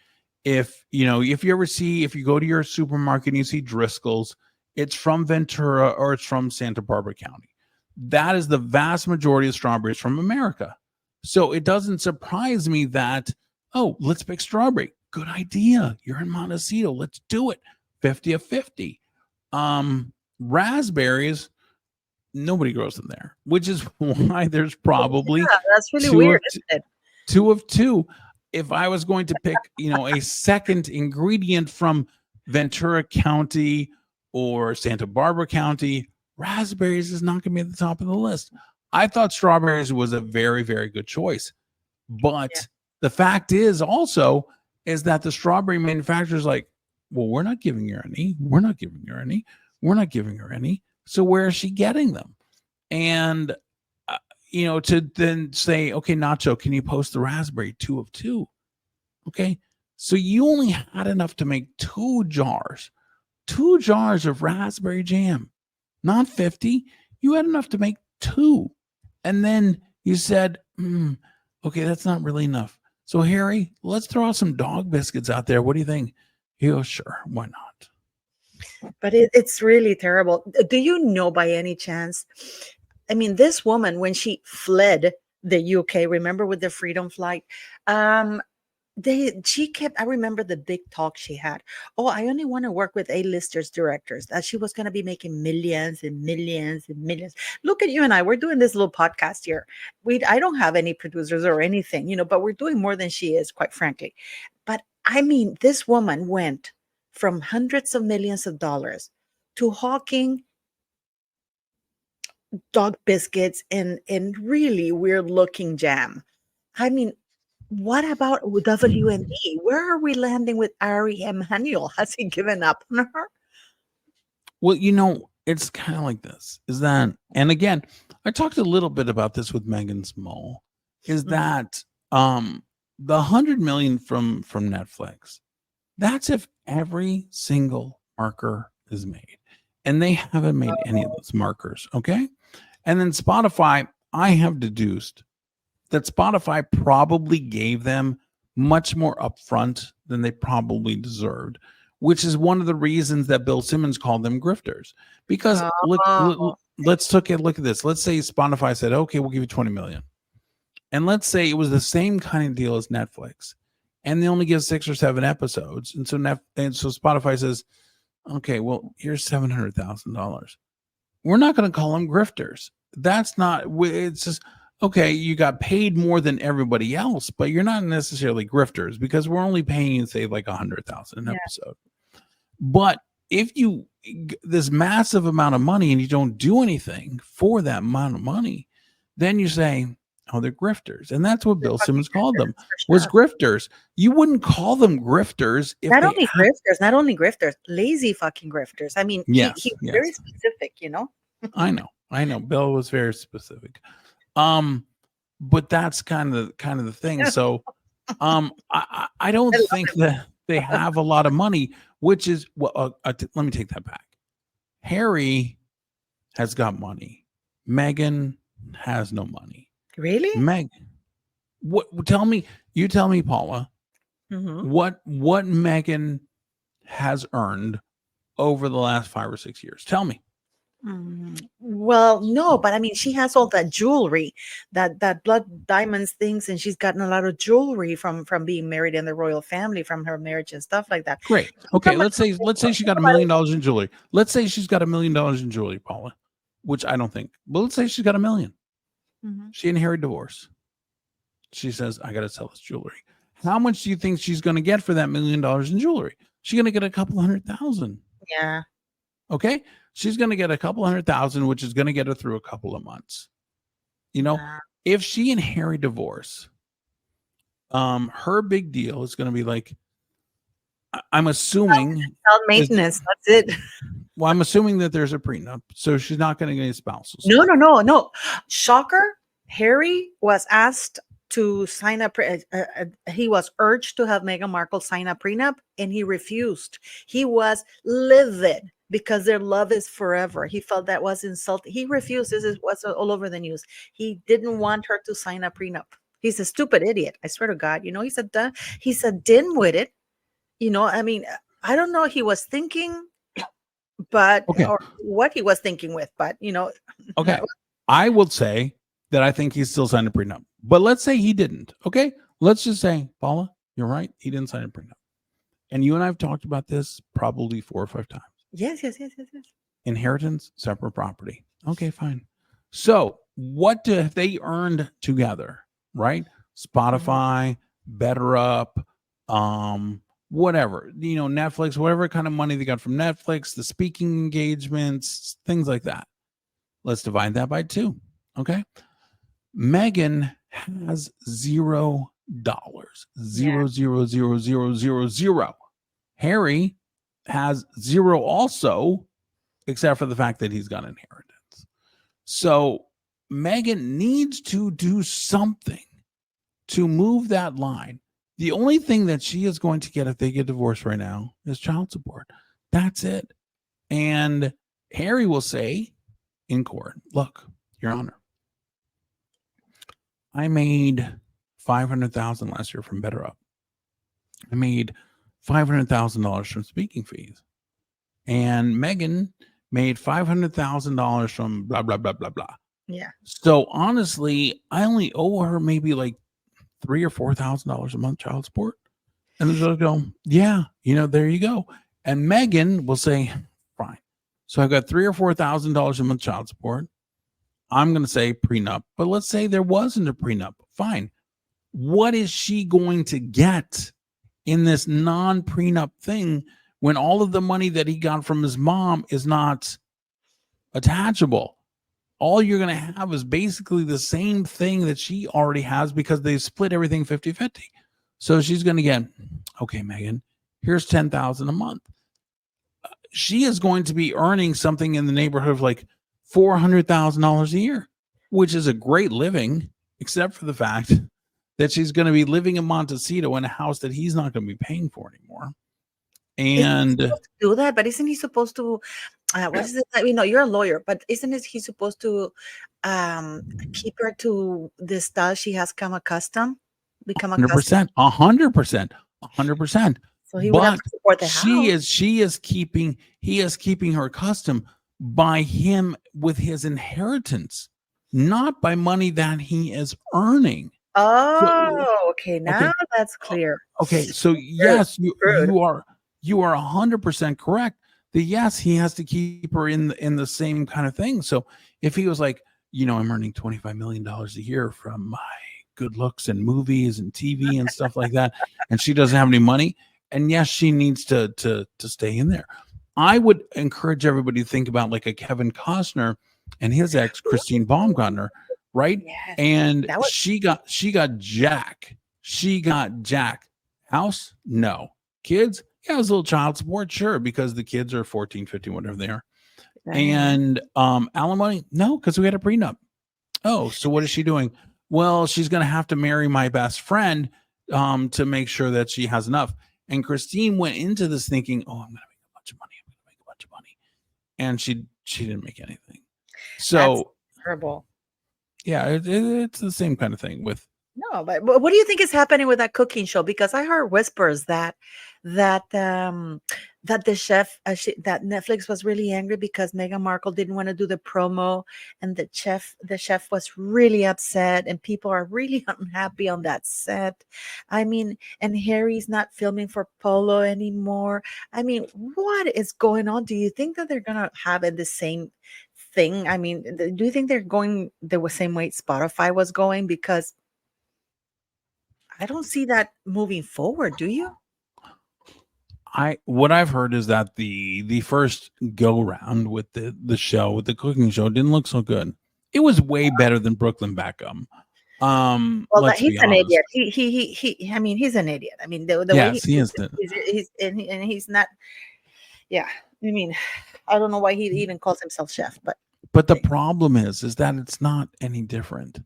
If you go to your supermarket and you see Driscoll's, it's from Ventura or it's from Santa Barbara County. That is the vast majority of strawberries from America. So it doesn't surprise me that, oh, let's pick strawberry. Good idea. You're in Montecito. Let's do it. 50 of 50. Raspberries, nobody grows them there, which is why there's probably that's really weird, isn't it? 2 of 2. If I was going to pick, a second ingredient from Ventura County or Santa Barbara County, raspberries is not going to be at the top of the list. I thought strawberries was a very, very good choice. But Yeah. the fact is also is that the strawberry manufacturer's like, well, we're not giving her any. We're not giving her any. We're not giving her any. So where is she getting them? And to then say, okay, Nacho, can you post the raspberry 2 of 2? Okay. So you only had enough to make 2 jars of raspberry jam, not 50. You had enough to make 2. And then you said, okay, that's not really enough. So Harry, let's throw out some dog biscuits out there. What do you think? He goes, sure, why not? But it's really terrible. Do you know by any chance? I mean, this woman, when she fled the UK, remember with the Freedom Flight, she kept, I remember the big talk she had. Oh, I only want to work with A-listers, directors, that she was going to be making millions and millions and millions. Look at you and I, we're doing this little podcast here. I don't have any producers or anything, but we're doing more than she is, quite frankly. But I mean, this woman went from hundreds of millions of dollars to hawking dog biscuits and really weird looking jam. I mean, what about WND? Where are we landing with Ari Emanuel? Has he given up on her? Well, it's kind of like this. Is that, and again, I talked a little bit about this with Megan's Mole. Is that the 100 million from Netflix? That's if every single marker is made, and they haven't made any of those markers. Okay, and then Spotify, I have deduced that Spotify probably gave them much more upfront than they probably deserved, which is one of the reasons that Bill Simmons called them grifters. Because let's look at this. Let's say Spotify said, okay, we'll give you 20 million. And let's say it was the same kind of deal as Netflix, and they only give 6 or 7 episodes. And so Spotify says, okay, well, here's $700,000. We're not going to call them grifters. That's not, it's just, okay, you got paid more than everybody else, but you're not necessarily grifters because we're only paying you, say, like 100,000 an episode. But if you this massive amount of money and you don't do anything for that amount of money, then you say, oh, they're grifters. And that's what Bill Simmons called them, was grifters. You wouldn't call them grifters if not only grifters, lazy fucking grifters. I mean, he's very specific, I know. Bill was very specific. But that's kind of the thing. So I don't think that they have a lot of money, which is let me take that back. Harry has got money. Meghan has no money. Really? Meghan, tell me, Paula, what Meghan has earned over the last 5 or 6 years. Tell me. Well, no, but I mean, she has all that jewelry, that blood diamonds things, and she's gotten a lot of jewelry from being married in the royal family, from her marriage and stuff like that. Great. Okay, let's say she got $1 million in jewelry. Let's say she's got $1 million in jewelry, Paula, which I don't think. But let's say she's got $1 million. She and Harry divorce. She says, I got to sell this jewelry. How much do you think she's going to get for that $1 million in jewelry? She's going to get a couple $100,000. Yeah. Okay. She's going to get a couple $100,000, which is going to get her through a couple of months. If she and Harry divorce, her big deal is going to be like, I'm assuming maintenance. That's it. Well, I'm assuming that there's a prenup, so she's not going to get any spousal. No. Shocker. Harry was asked to sign up. He was urged to have Meghan Markle sign a prenup, and he refused. He was livid because their love is forever. He felt that was insulting. He refused. This was all over the news. He didn't want her to sign a prenup. He's a stupid idiot. I swear to God. He's a dimwitted. I mean, I don't know what he was thinking, but or what he was thinking with, but Okay. I would say that I think he still signed a prenup, but let's say he didn't. Okay. Let's just say, Paula, you're right. He didn't sign a prenup. And you and I have talked about this probably 4 or 5 times. Yes. Inheritance, separate property. Okay, fine. So what have they earned together? Right? Spotify, Better Up, whatever, Netflix, whatever kind of money they got from Netflix, the speaking engagements, things like that. Let's divide that by 2. Okay. Meghan has $0. Yeah. Zero, zero, zero, zero, zero, zero. Harry has zero also, except for the fact that he's got inheritance. So Meghan needs to do something to move that line. The only thing that she is going to get if they get divorced right now is child support. That's it. And Harry will say in court, look, Your Honor, I made 500,000 last year from Better Up. I made $500,000 from speaking fees. And Meghan made $500,000 from blah, blah, blah, blah, blah. Yeah. So honestly, I only owe her maybe like $3,000 or $4,000 a month child support. And the judge go, yeah, there you go. And Meghan will say, fine. So I've got $3,000 or $4,000 a month child support. I'm going to say prenup, but let's say there wasn't a prenup. Fine. What is she going to get in this non-prenup thing when all of the money that he got from his mom is not attachable? All you're going to have is basically the same thing that she already has because they split everything 50-50. So she's going to get, okay, Meghan, here's $10,000 a month. She is going to be earning something in the neighborhood of like $400,000 a year, which is a great living, except for the fact that she's going to be living in Montecito in a house that he's not going to be paying for anymore. And do that, but isn't he supposed to? What is it? I mean, no, you're a lawyer, but isn't he supposed to keep her to the style she has become accustomed? 100%, 100%. So he would have But to support the house. he is keeping her accustomed by him with his inheritance, not by money that he is earning. Oh, okay. Now that's clear. Okay, so yes, you are 100% correct. That yes, he has to keep her in the same kind of thing. So if he was like, I'm earning $25 million a year from my good looks and movies and TV and stuff like that, and she doesn't have any money, and yes, she needs to stay in there. I would encourage everybody to think about like a Kevin Costner and his ex Christine Baumgartner, right? Yes, and she got Jack. She got Jack. House? No. Kids? Yeah, it was a little child support, sure, because the kids are 14, 15, whatever they are. And alimony? No, because we had a prenup. Oh, so what is she doing? Well, she's going to have to marry my best friend to make sure that she has enough. And Christine went into this thinking, oh, I'm going to make a bunch of money. I'm going to make a bunch of money. And she didn't make anything. So that's terrible. Yeah, it's the same kind of thing with. No, but what do you think is happening with that cooking show? Because I heard whispers that the chef that Netflix was really angry because Meghan Markle didn't want to do the promo, and the chef was really upset, and people are really unhappy on that set. I mean, and Harry's not filming for Polo anymore. I mean, what is going on? Do you think that they're gonna have it the same thing? I mean, do you think they're going the same way Spotify was going? Because I don't see that moving forward. Do you? What I've heard is that the first go round with the show, with the cooking show, didn't look so good. It was way better than Brooklyn Beckham. Well, he's an idiot. He. I mean, he's an idiot. I mean, the way he is. He's not. Yeah, I mean, I don't know why he even calls himself chef, but the problem is that it's not any different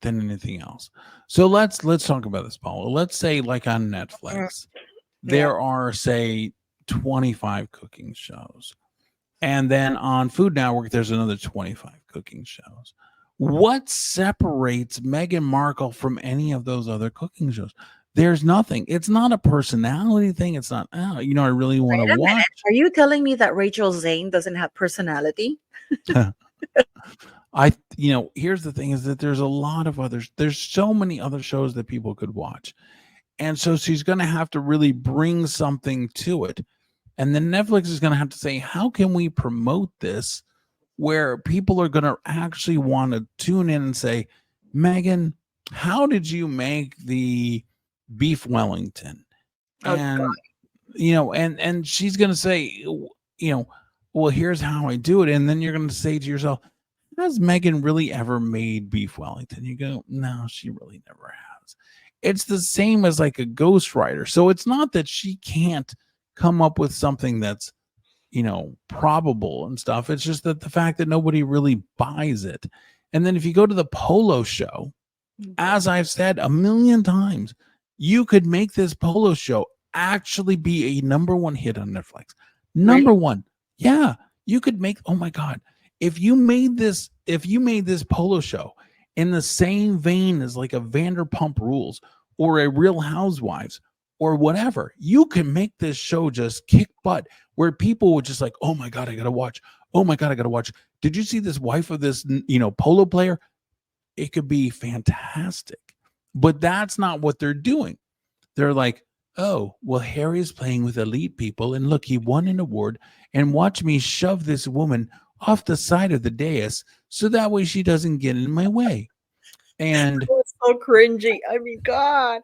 than anything else. So let's talk about this, Paula. Let's say like on Netflix, there are say 25 cooking shows, and then on Food Network there's another 25 cooking shows. What separates Meghan Markle from any of those other cooking shows? There's nothing. It's not a personality thing. It's not, I really want to watch. Are you telling me that Rachel Zane doesn't have personality? Here's the thing is that there's a lot of others. There's so many other shows that people could watch. And so she's going to have to really bring something to it. And then Netflix is going to have to say, how can we promote this where people are going to actually want to tune in and say, Meghan, how did you make the beef Wellington? And, and she's going to say, well, here's how I do it. And then you're going to say to yourself, has Meghan really ever made beef Wellington? You go, no, she really never has. It's the same as like a ghostwriter. So it's not that she can't come up with something that's, probable and stuff. It's just that the fact that nobody really buys it. And then if you go to the Polo show, as I've said a million times, you could make this Polo show actually be a number one hit on Netflix. Number Really? one. Yeah. You could make, oh my God. If you made this Polo show in the same vein as like a Vanderpump Rules or a Real Housewives or whatever, you can make this show just kick butt where people would just like, oh my God, I gotta watch. Oh my God, I gotta watch. Did you see this wife of this polo player? It could be fantastic. But that's not what they're doing. They're like, oh, well, Harry's playing with elite people. And look, he won an award. And watch me shove this woman off the side of the dais so that way she doesn't get in my way. And Oh, it's so cringy. I mean, God.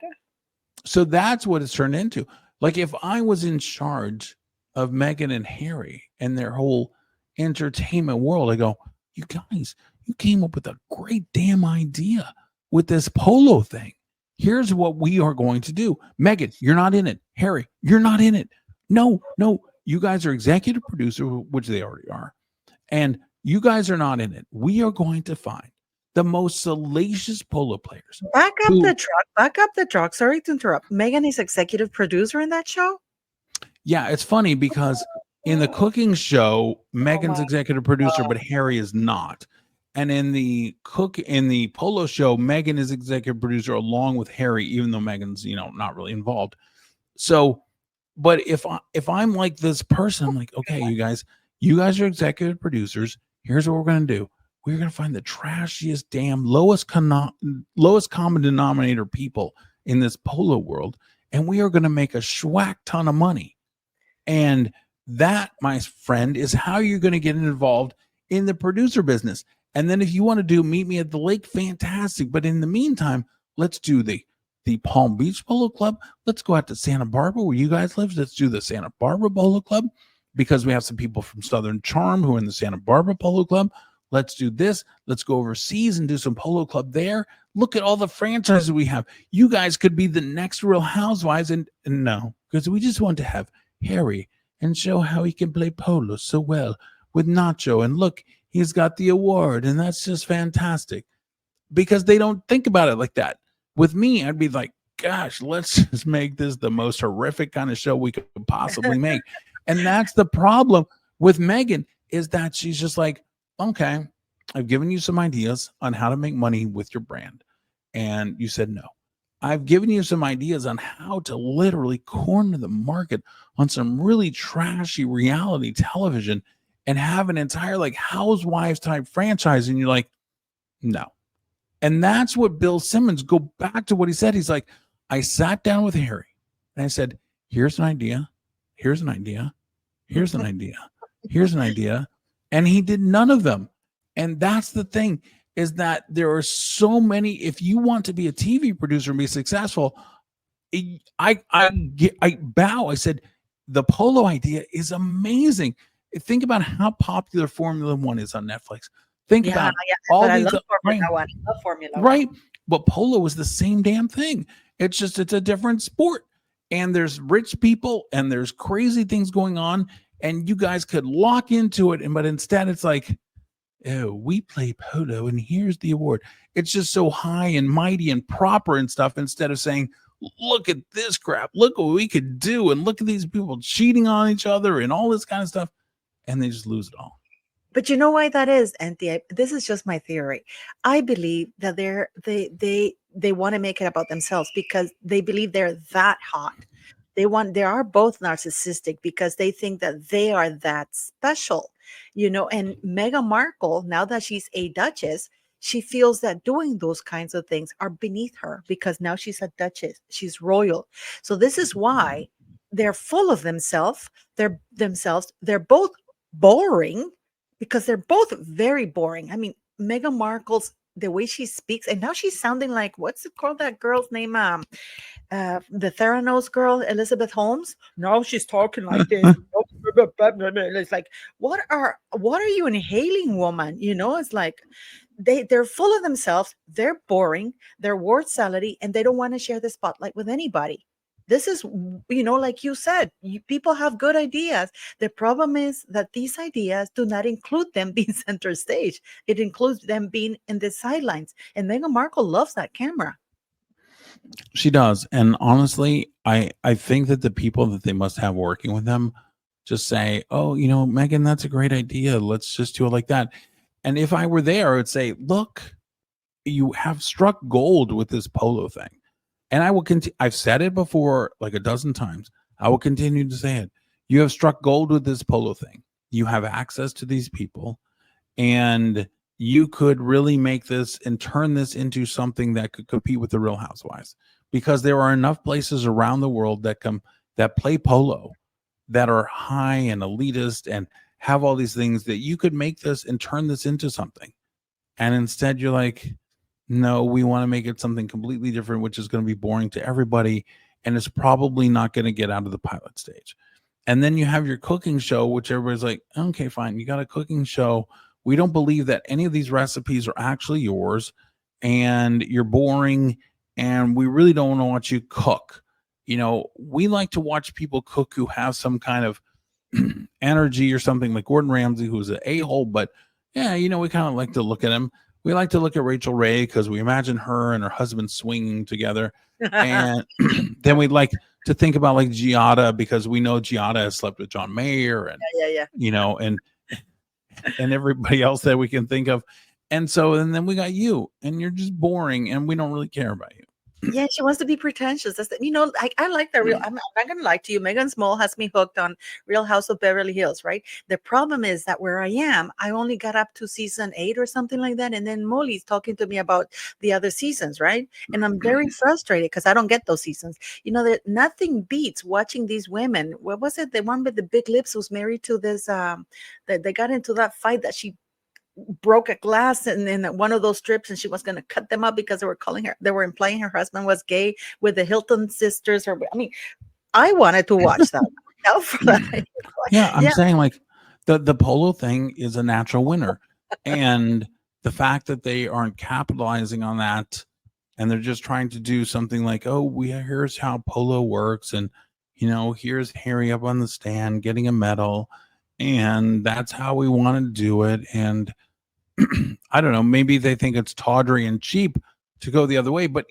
so that's what it's turned into. Like if I was in charge of Meghan and Harry and their whole entertainment world, I go, you guys, you came up with a great damn idea with this polo thing. Here's what we are going to do. Meghan, you're not in it. Harry, you're not in it. No, no, you guys are executive producer, which they already are. And you guys are not in it. We are going to find the most salacious polo players Back up who, the truck. Back up the truck. Sorry to interrupt. Megan is executive producer in that show. yeah, it's funny because in the cooking show, Oh Megan's my executive producer, God. but Harry is not. And in the polo show, Megan is executive producer along with Harry, even though Megan's not really involved. So, but if I'm like this person, I'm like, okay, you guys are executive producers. Here's what we're gonna do. We're gonna find the trashiest, damn lowest common denominator people in this polo world, and we are gonna make a schwack ton of money. And that, my friend, is how you're going to get involved in the producer business. And then if you want to do meet me at the lake, fantastic. But in the meantime, let's do the Palm Beach Polo Club. Let's go out to Santa Barbara where you guys live. Let's do the Santa Barbara Polo Club because we have some people from Southern Charm who are in the Santa Barbara Polo Club. Let's do this. Let's go overseas and do some polo club there. Look at all the franchises we have. You guys could be the next Real Housewives. And no, because we just want to have Harry and show how he can play polo so well with Nacho. And look, he's got the award, and that's just fantastic. Because they don't think about it like that. With me, I'd be like, gosh, let's just make this the most horrific kind of show we could possibly make. And that's the problem with Meghan, is that she's just like, okay, I've given you some ideas on how to make money with your brand. And you said no. I've given you some ideas on how to literally corner the market on some really trashy reality television and have an entire like Housewives type franchise. And you're like, no. And that's what Bill Simmons, go back to what he said. He's like, I sat down with Harry and I said, here's an idea. Here's an idea. Here's an idea. Here's an idea. And he did none of them. And that's the thing, is that there are so many. If you want to be a TV producer and be successful, I bow. I said, the polo idea is amazing. Think about how popular Formula One is on Netflix. Think Yeah, about yeah. all But I these, love right? Formula One. I love Formula One. Right. But polo is the same damn thing. It's just, it's a different sport. And there's rich people and there's crazy things going on. And you guys could lock into it. But instead, it's like, oh, we play polo and here's the award. It's just so high and mighty and proper and stuff, instead of saying, look at this crap. Look what we could do. And look at these people cheating on each other and all this kind of stuff. And they just lose it all. But you know why that is, Enty? This is just my theory. I believe that they want to make it about themselves because they believe they're that hot. They are both narcissistic because they think that they are that special, and Meghan Markle, now that she's a duchess, she feels that doing those kinds of things are beneath her because now she's a duchess, she's royal. So this is why they're full of themselves. They're both boring because they're both very boring. I mean, Meghan Markle's the way she speaks, and now she's sounding like, what's it called, that girl's name? The Theranos girl, Elizabeth Holmes. Now she's talking like this. It's like, what are you inhaling, woman? It's like they're full of themselves, they're boring, they're word salady, and they don't want to share the spotlight with anybody. This is, like you said, people have good ideas. The problem is that these ideas do not include them being center stage. It includes them being in the sidelines. And Meghan Markle loves that camera. She does. And honestly, I think that the people that they must have working with them just say, oh, Meghan, that's a great idea. Let's just do it like that. And if I were there, I would say, look, you have struck gold with this polo thing. And I will continue. I've said it before like a dozen times. I will continue to say it. You have struck gold with this polo thing. You have access to these people, and you could really make this and turn this into something that could compete with the Real Housewives, because there are enough places around the world that play polo that are high and elitist and have all these things that you could make this and turn this into something. And instead you're like, no, we want to make it something completely different, which is going to be boring to everybody, and it's probably not going to get out of the pilot stage. And then you have your cooking show, which everybody's like, okay, fine, you got a cooking show. We don't believe that any of these recipes are actually yours, and you're boring, and we really don't want to watch you cook. We like to watch people cook who have some kind of energy or something, like Gordon Ramsay, who's an a-hole, but yeah, we kind of like to look at him. We like to look at Rachel Ray because we imagine her and her husband swinging together. And then we'd like to think about like Giada, because we know Giada has slept with John Mayer and, Yeah. And everybody else that we can think of. And then we got you, and you're just boring, and we don't really care about you. Yeah, she wants to be pretentious. That's I like that real. I'm not gonna lie to you. Megan Small has me hooked on Real House of Beverly Hills, right? The problem is that where I am, I only got up to season 8 or something like that, and then Molly's talking to me about the other seasons, right? And I'm very frustrated because I don't get those seasons. That nothing beats watching these women. What was it? The one with the big lips was married to this. That they got into that fight that she broke a glass in one of those strips, and she was going to cut them up because they were implying her husband was gay with the Hilton sisters. I wanted to watch that. Yeah, I'm saying like the polo thing is a natural winner, and the fact that they aren't capitalizing on that, and they're just trying to do something like, oh, here's how polo works, and here's Harry up on the stand getting a medal, and that's how we want to do it. And I don't know, maybe they think it's tawdry and cheap to go the other way, but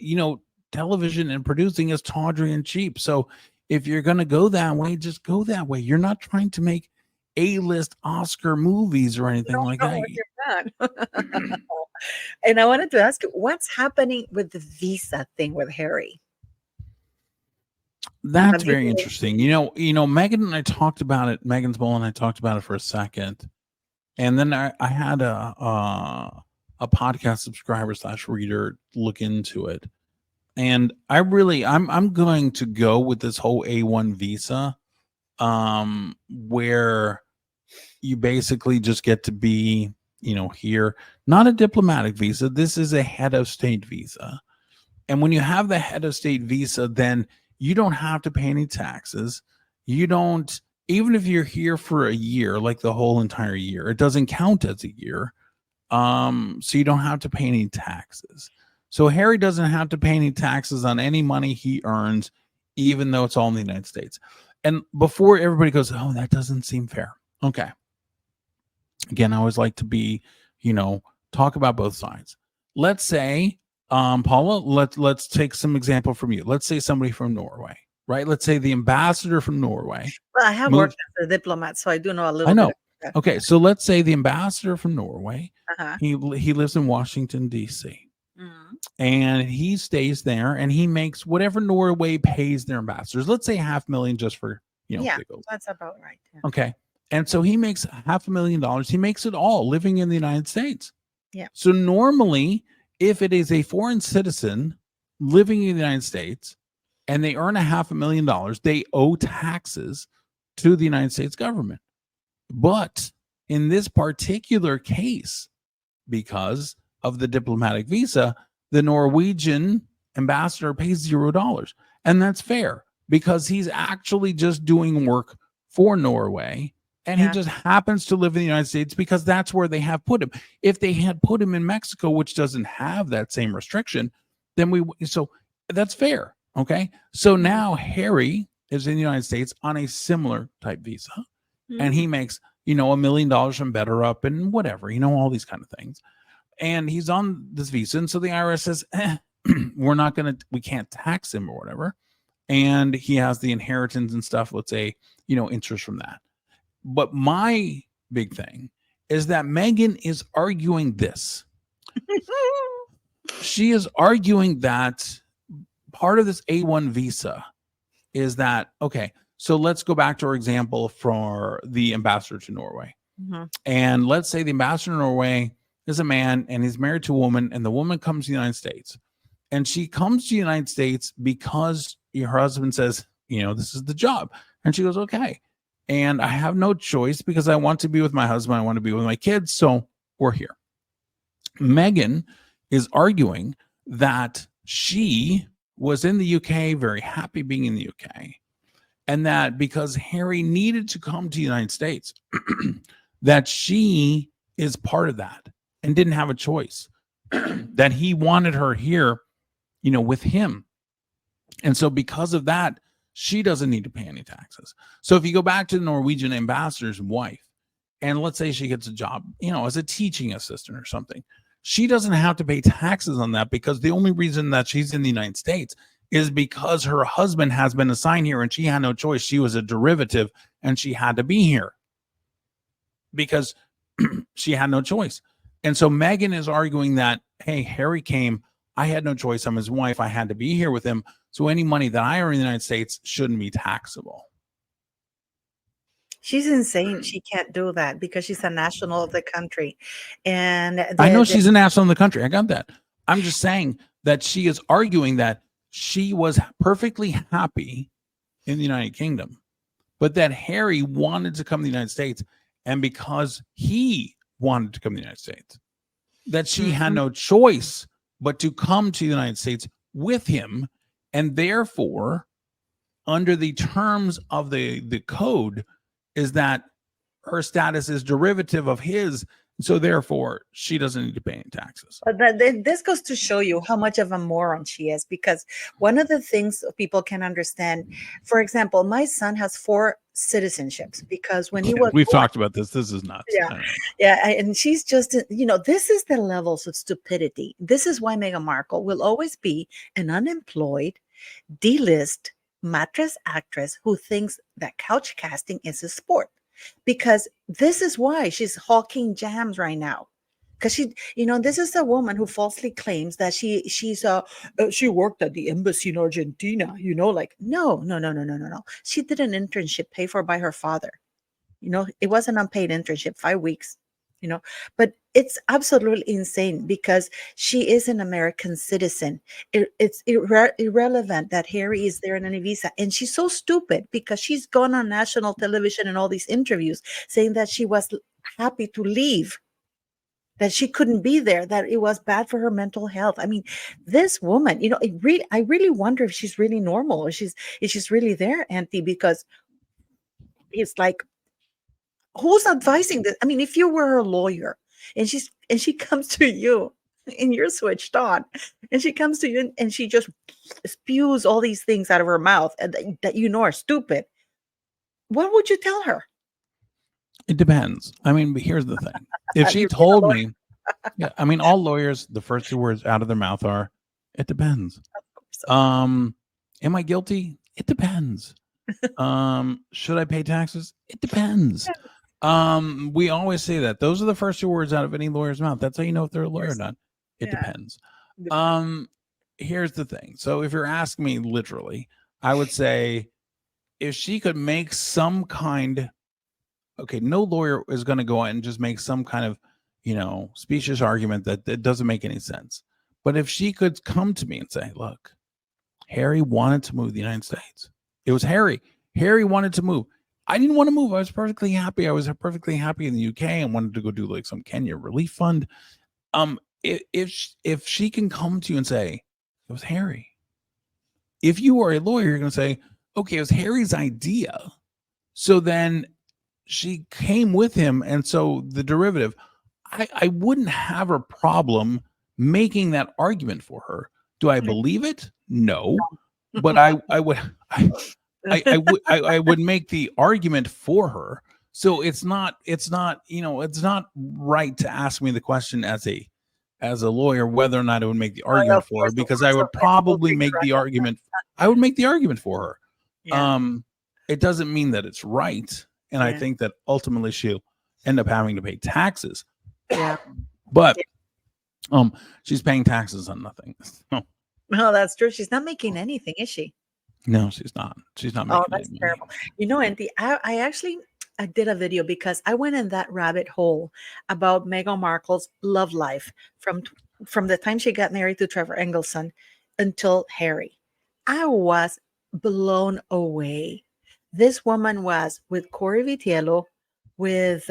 television and producing is tawdry and cheap. So if you're going to go that way, just go that way. You're not trying to make A-list Oscar movies or anything like that. You're not. And I wanted to ask you, what's happening with the visa thing with Harry? That's very interesting. Megan and I talked about it. Megan Small and I talked about it for a second, and then I had a podcast subscriber / reader look into it, and I'm going to go with this whole A1 visa, where you basically just get to be, here, not a diplomatic visa. This is a head of state visa, and when you have the head of state visa, then you don't have to pay any taxes. You don't, even if you're here for a year, like the whole entire year, it doesn't count as a year. So you don't have to pay any taxes. So Harry doesn't have to pay any taxes on any money he earns, even though it's all in the United States. And before everybody goes, oh, that doesn't seem fair. Okay. Again, I always like to be, talk about both sides. Let's say, Paula, let's take some example from you. Let's say somebody from Norway, right? Let's say the ambassador from Norway. Well, I have worked as a diplomat, so I do know a little. I know. Bit. Okay, so let's say the ambassador from Norway. He lives in Washington D.C. And he stays there, and he makes whatever Norway pays their ambassadors. Let's say $500,000 just for giggles. That's about right. Yeah. Okay, and so he makes $500,000. He makes it all living in the United States. Yeah. So normally, if it is a foreign citizen living in the United States and they earn $500,000, they owe taxes to the United States government. But in this particular case, because of the diplomatic visa, the Norwegian ambassador pays $0. And that's fair because he's actually just doing work for Norway. And he Yeah. just happens to live in the United States because that's where they have put him. If they had put him in Mexico, which doesn't have that same restriction, then so that's fair. Okay. So now Harry is in the United States on a similar type visa, and he makes, $1 million from Better Up and whatever, all these kind of things. And he's on this visa. And so the IRS says, we can't tax him or whatever. And he has the inheritance and stuff, let's say, interest from that. But my big thing is that Meghan is arguing this. She is arguing that part of this A1 visa is that, okay, so let's go back to our example for the ambassador to Norway. And let's say the ambassador to Norway is a man and he's married to a woman, and the woman comes to the United States. And she comes to the United States because her husband says, this is the job. And she goes, okay. And I have no choice because I want to be with my husband. I want to be with my kids. So we're here. Meghan is arguing that she was in the UK, very happy being in the UK. And that because Harry needed to come to the United States, that she is part of that and didn't have a choice, that he wanted her here, with him. And so because of that, she doesn't need to pay any taxes. So if you go back to the Norwegian ambassador's wife, and let's say she gets a job, as a teaching assistant or something, she doesn't have to pay taxes on that because the only reason that she's in the United States is because her husband has been assigned here and she had no choice. She was a derivative and she had to be here because she had no choice. And so Meghan is arguing that, hey, Harry came, I had no choice. I'm his wife. I had to be here with him. So any money that I earn in the United States shouldn't be taxable. She's insane. She can't do that because she's a national of the country. And I know she's a national in the country. I got that. I'm just saying that she is arguing that she was perfectly happy in the United Kingdom, but that Harry wanted to come to the United States. And because he wanted to come to the United States, that she had no choice but to come to the United States with him. And therefore, under the terms of the code, is that her status is derivative of his. So therefore, she doesn't need to pay any taxes. But this goes to show you how much of a moron she is, because one of the things people can understand, for example, my son has 4 citizenships because when he was we've talked about this. This is nuts. Yeah. And she's just, this is the levels of stupidity. This is why Meghan Markle will always be an unemployed, D-list mattress actress who thinks that couch casting is a sport. Because this is why she's hawking jams right now. Because she, this is a woman who falsely claims that she worked at the embassy in Argentina. No. She did an internship paid for by her father. It was an unpaid internship, 5 weeks. But it's absolutely insane because she is an American citizen. It's irrelevant that Harry is there in any visa. And she's so stupid because she's gone on national television and all these interviews saying that she was happy to leave, that she couldn't be there, that it was bad for her mental health. I mean, this woman, I really wonder if she's really normal or if she's really there, Enty, because it's like, who's advising this? I mean, if you were a lawyer and she comes to you and you're switched on, and she comes to you and she just spews all these things out of her mouth and that are stupid, what would you tell her? It depends. I mean, but here's the thing. If she told me, all lawyers, the first 2 words out of their mouth are, it depends. Am I guilty? It depends. Should I pay taxes? It depends. We always say that. Those are the first 2 words out of any lawyer's mouth. That's how you know if they're a lawyer or not. It depends. Here's the thing. So if you're asking me literally, I would say if she could make some kind, okay, no lawyer is going to go out and just make some kind of, specious argument that doesn't make any sense. But if she could come to me and say, look, Harry wanted to move to the United States. It was Harry. Harry wanted to move. I didn't want to move. I was perfectly happy. I was perfectly happy in the UK and wanted to go do like some Kenya relief fund. if she can come to you and say it was Harry, if you are a lawyer, you're going to say, okay, it was Harry's idea. So then she came with him. And so the derivative, I wouldn't have a problem making that argument for her. Do I believe it? No. But I would I would make the argument for her. So it's not it's not right to ask me the question as a lawyer whether or not I would make the argument for her, because I would probably make the argument. I would make the argument for her. Yeah. It doesn't mean that it's right, and I think that ultimately she'll end up having to pay taxes. Yeah. But she's paying taxes on nothing. No, that's true. She's not making anything, is she? No, she's not. She's not making that's any money. terrible. You know, Enty, I actually I did a video because I went in that rabbit hole about Meghan Markle's love life from the time she got married to Trevor Engelson until Harry. I was blown away. This woman was with Corey Vitiello, with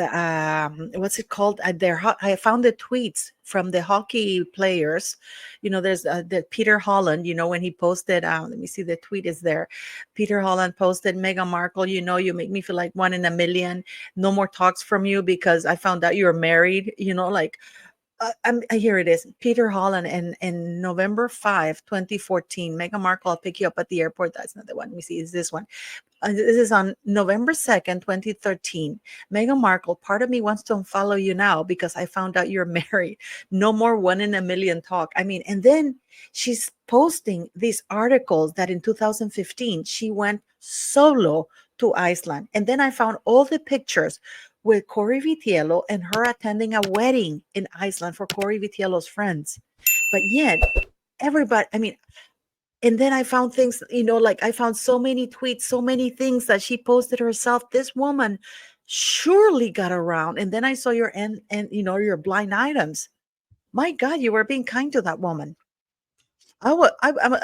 what's it called? I found the tweets from the hockey players. You know, there's the Peter Holland. You know, when he posted, let me see, the tweet is there. Peter Holland posted, Meghan Markle, you know, you make me feel like one in a million. No more talks from you because I found out you're married. You know, like. Here it is. Peter Holland in November 5, 2014. Meghan Markle, I'll pick you up at the airport. That's not the one. Let me see. Is this one? This is on November 2nd, 2013. Meghan Markle, part of me wants to unfollow you now because I found out you're married. No more one in a million talk. I mean, and then she's posting these articles that in 2015 she went solo to Iceland. And then I found all the pictures with Corey Vitiello and her attending a wedding in Iceland for Corey Vitiello's friends. But yet, everybody, I mean, and then I found things, you know, like I found so many tweets, so many things that she posted herself. This woman surely got around. And then I saw your and you know, your blind items. My God, you were being kind to that woman. I'm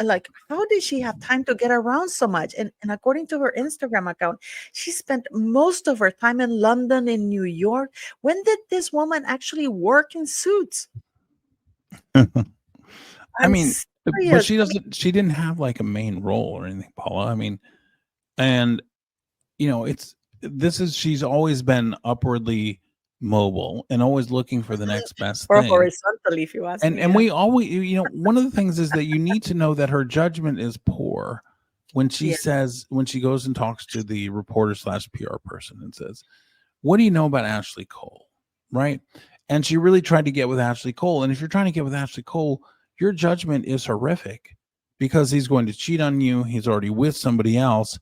like, how did she have time to get around so much? And according to her Instagram account, she spent most of her time in London, in New York. When did this woman actually work in Suits? I mean, but serious. she didn't have like a main role or anything, Paula. I mean, and you know, she's always been upwardly mobile and always looking for the next best Or thing. horizontally, if you ask me. And we always, you know, one of the things is that you need to know that her judgment is poor when she when she goes and talks to the reporter / PR person and says, what do you know about Ashley Cole? Right. And she really tried to get with Ashley Cole. And if you're trying to get with Ashley Cole, your judgment is horrific because he's going to cheat on you. He's already with somebody else.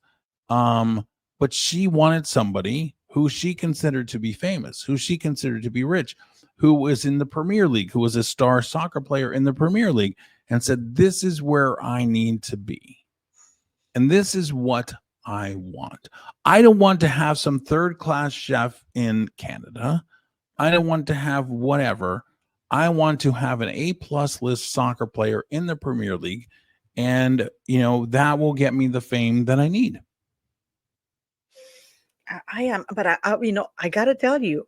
But she wanted somebody who she considered to be famous, who she considered to be rich, who was in the Premier League, who was a star soccer player in the Premier League, and said, this is where I need to be. And this is what I want. I don't want to have some third-class chef in Canada. I don't want to have whatever. I want to have an A+ list soccer player in the Premier League. And, you know, that will get me the fame that I need. I am, but I you know, I gotta tell you,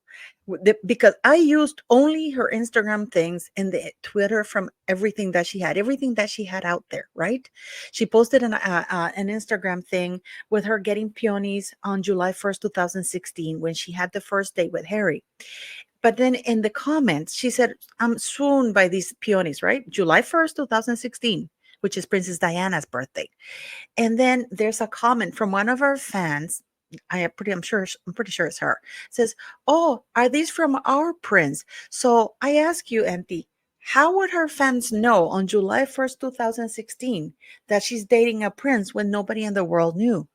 because I used only her Instagram things and the Twitter from everything that she had out there, right? She posted an Instagram thing with her getting peonies on July 1st, 2016, when she had the first date with Harry. But then in the comments, she said, I'm swooned by these peonies, right? July 1st, 2016, which is Princess Diana's birthday. And then there's a comment from one of our fans. I'm pretty sure it's her. Says, "Oh, are these from our prince?" So I ask you, Enty, how would her fans know on July 1st, 2016, that she's dating a prince when nobody in the world knew?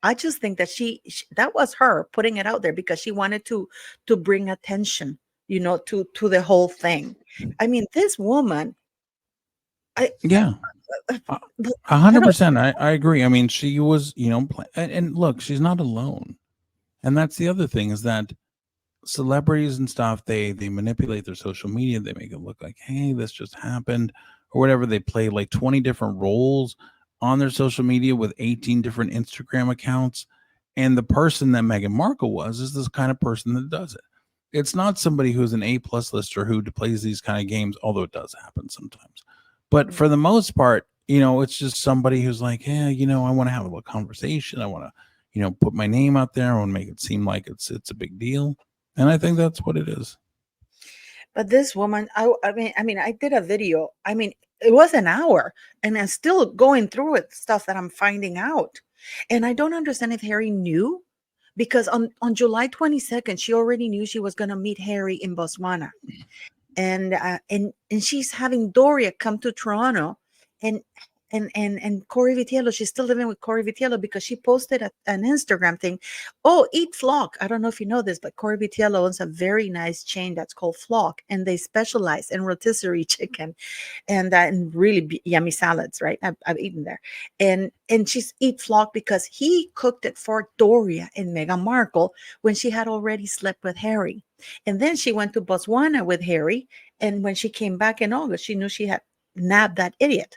I just think that she that was her putting it out there because she wanted to bring attention, you know, to the whole thing. I mean, this woman, Yeah. 100%. I agree. I mean, she was, you know, and look, she's not alone. And that's the other thing, is that celebrities and stuff, they manipulate their social media. They make it look like, hey, this just happened or whatever. They play like 20 different roles on their social media with 18 different Instagram accounts. And the person that Meghan Markle is this kind of person that does it. it's not somebody who's an A+ lister who plays these kind of games, although it does happen sometimes. But for the most part, it's just somebody who's like, yeah, I want to have a little conversation. I want to, put my name out there. I want to make it seem like it's a big deal. And I think that's what it is. But this woman, I did a video. I mean, it was an hour, and I'm still going through it, stuff that I'm finding out. And I don't understand if Harry knew, because on July 22nd, she already knew she was going to meet Harry in Botswana. And she's having Doria come to Toronto, and Corey Vitiello, she's still living with Corey Vitiello because she posted an Instagram thing. Oh, eat Flock. I don't know if you know this, but Corey Vitiello owns a very nice chain that's called Flock, and they specialize in rotisserie chicken and really yummy salads, right? I've eaten there. And she's eat Flock because he cooked it for Doria and Meghan Markle when she had already slept with Harry. And then she went to Botswana with Harry. And when she came back in August, she knew she had nabbed that idiot.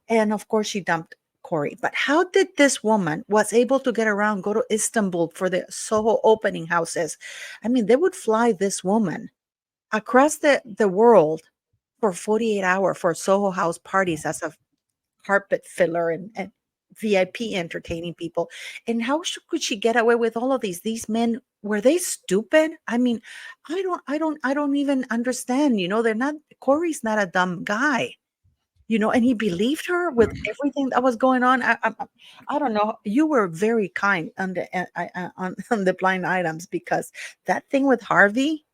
And of course, she dumped Corey. But how did this woman was able to get around, go to Istanbul for the Soho opening houses? I mean, they would fly this woman across the world for 48 hours for Soho house parties as a carpet filler and VIP entertaining people. And how could she get away with all of these? These men, were they stupid? I mean, I don't even understand. They're not. Corey's not a dumb guy. And he believed her with everything that was going on. I don't know. You were very kind on the blind items, because that thing with Harvey.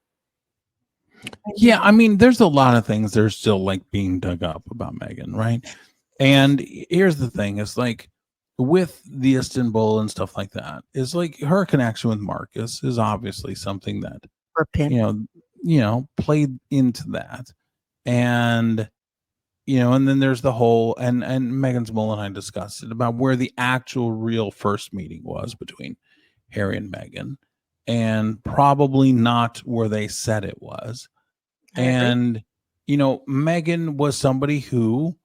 Yeah, I mean, there's a lot of things that are still like being dug up about Meghan, right? And here's the thing: is like with the Istanbul and stuff like that, is like her connection with Marcus is obviously something that played into that, and and then there's the whole and Megan's Mull and I discussed it about where the actual real first meeting was between Harry and Meghan, and probably not where they said it was. And Meghan was somebody who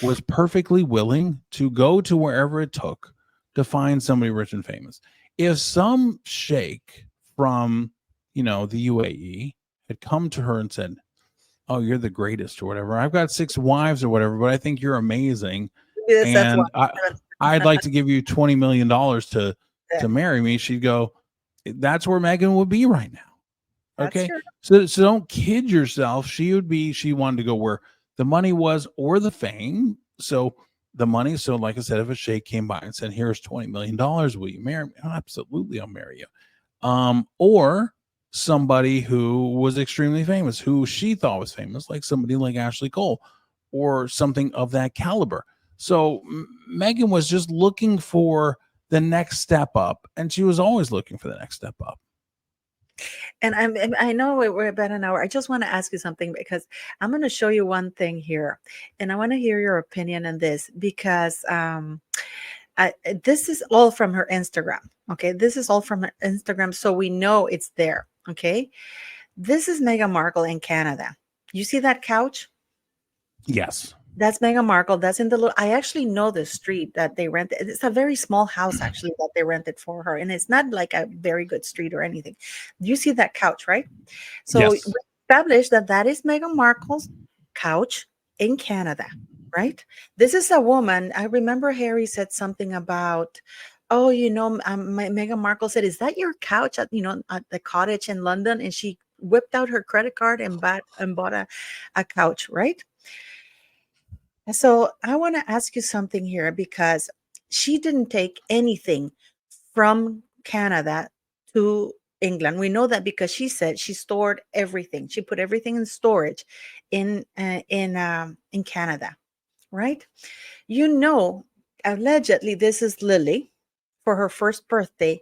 was perfectly willing to go to wherever it took to find somebody rich and famous. If some sheikh from the UAE had come to her and said, oh, you're the greatest or whatever, I've got 6 wives or whatever, but I think you're amazing, and I'd like to give you $20 million to marry me, she'd go, that's where Meghan would be right now. Okay, so don't kid yourself. She wanted to go where the money was or the fame. So the money. So like I said, if a sheikh came by and said, here's $20 million, will you marry me? Oh, absolutely, I'll marry you. Or somebody who was extremely famous, who she thought was famous, like somebody like Ashley Cole or something of that caliber. So Meghan was just looking for the next step up, and she was always looking for the next step up. And I know we're about an hour. I just want to ask you something, because I'm going to show you one thing here, and I want to hear your opinion on this, because this is all from her Instagram. Okay, this is all from her Instagram, so we know it's there. Okay, this is Meghan Markle in Canada. You see that couch? Yes. That's Meghan Markle. That's in the I actually know the street that they rented. It's a very small house, actually, that they rented for her. And it's not like a very good street or anything. You see that couch, right? So yes. We established that is Meghan Markle's couch in Canada, right? This is a woman. I remember Harry said something about, oh, Meghan Markle said, is that your couch at the cottage in London? And she whipped out her credit card and bought a couch, right? So I want to ask you something here, because she didn't take anything from Canada to England. We know that because she said she stored everything. She put everything in storage in Canada, right? Allegedly, this is Lily for her first birthday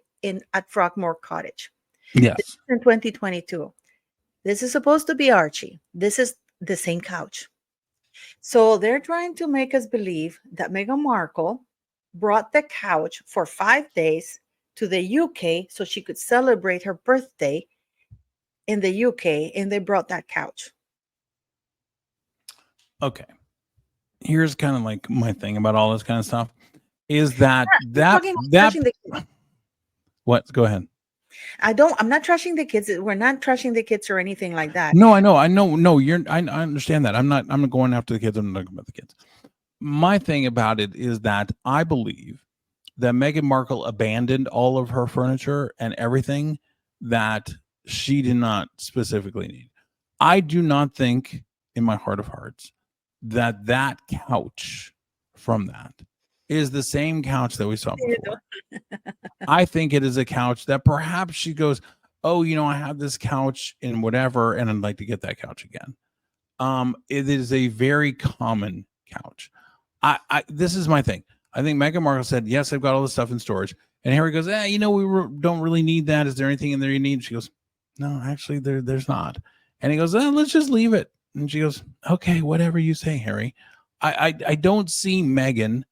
at Frogmore Cottage. Yes. This is in 2022. This is supposed to be Archie. This is the same couch. So they're trying to make us believe that Meghan Markle brought the couch for 5 days to the UK so she could celebrate her birthday in the UK, and they brought that couch. Okay. Here's kind of like my thing about all this kind of stuff is that what? Go ahead. I'm not trashing the kids. We're not trashing the kids or anything like that. No, I know. No, I understand that. I'm not going after the kids. I'm not talking about the kids. My thing about it is that I believe that Meghan Markle abandoned all of her furniture and everything that she did not specifically need. I do not think, in my heart of hearts, that that couch from that is the same couch that we saw You know? before. I think it is a couch that perhaps she goes, oh, I have this couch and whatever, and I'd like to get that couch again. It is a very common couch. This is my thing. I think Meghan Markle said, yes, I've got all this stuff in storage. And Harry goes, don't really need that. Is there anything in there you need? She goes, no, actually there's not. And he goes, let's just leave it. And she goes, okay, whatever you say, Harry. I don't see Meghan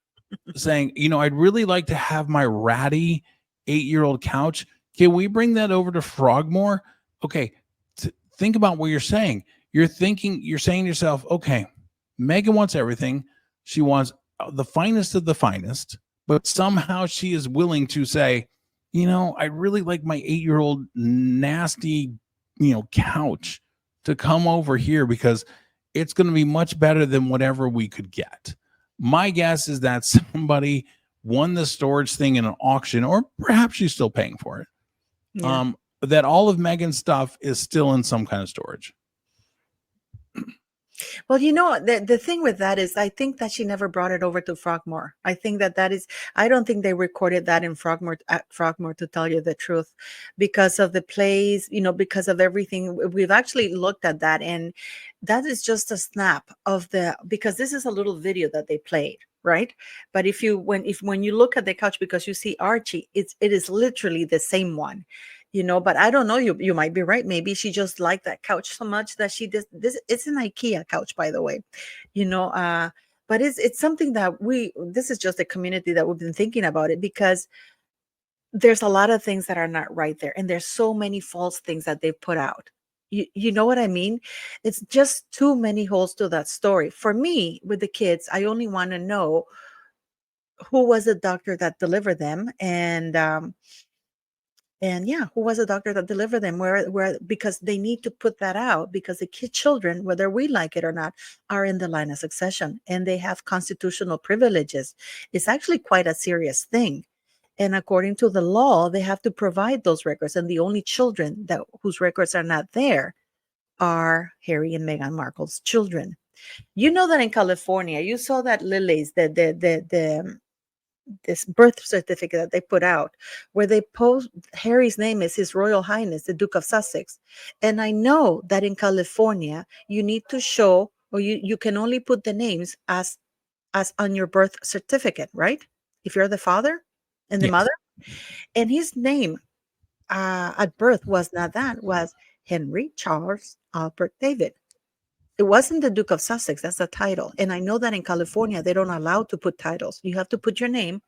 saying, I'd really like to have my ratty 8-year-old couch. Can we bring that over to Frogmore? Okay. Think about what you're saying. You're saying to yourself, okay, Meghan wants everything. She wants the finest of the finest, but somehow she is willing to say, I really like my 8-year-old nasty, couch to come over here because it's going to be much better than whatever we could get. My guess is that somebody won the storage thing in an auction, or perhaps she's still paying for it. Yeah. That all of Meghan's stuff is still in some kind of storage. Well, the thing with that is I think that she never brought it over to Frogmore. I think I don't think they recorded that in Frogmore, to tell you the truth, because of the plays, because of everything. We've actually looked at that, and that is just a snap because this is a little video that they played, right? But when you look at the couch, because you see Archie, it is literally the same one. But I don't know, you might be right. Maybe she just liked that couch so much that she did this. It's an IKEA couch, by the way, but it's something that this is just a community that we've been thinking about it, because there's a lot of things that are not right there, and there's so many false things that they've put out. You know what I mean? It's just too many holes to that story. For me, with the kids, I only want to know who was the doctor that delivered them, and yeah, who was the doctor that delivered them? Where because they need to put that out, because the children, whether we like it or not, are in the line of succession, and they have constitutional privileges. It's actually quite a serious thing. And according to the law, they have to provide those records. And the only children whose records are not there are Harry and Meghan Markle's children. You know that in California, you saw that Lily's, this birth certificate that they put out, where they post Harry's name is His Royal Highness the Duke of Sussex. And I know that in California you need to show, or you can only put the names as on your birth certificate, right? If you're the father and the Yes. mother. And his name at birth was not that, was Henry Charles Albert David. It wasn't the Duke of Sussex. That's the title. And I know that in California, they don't allow to put titles. You have to put your name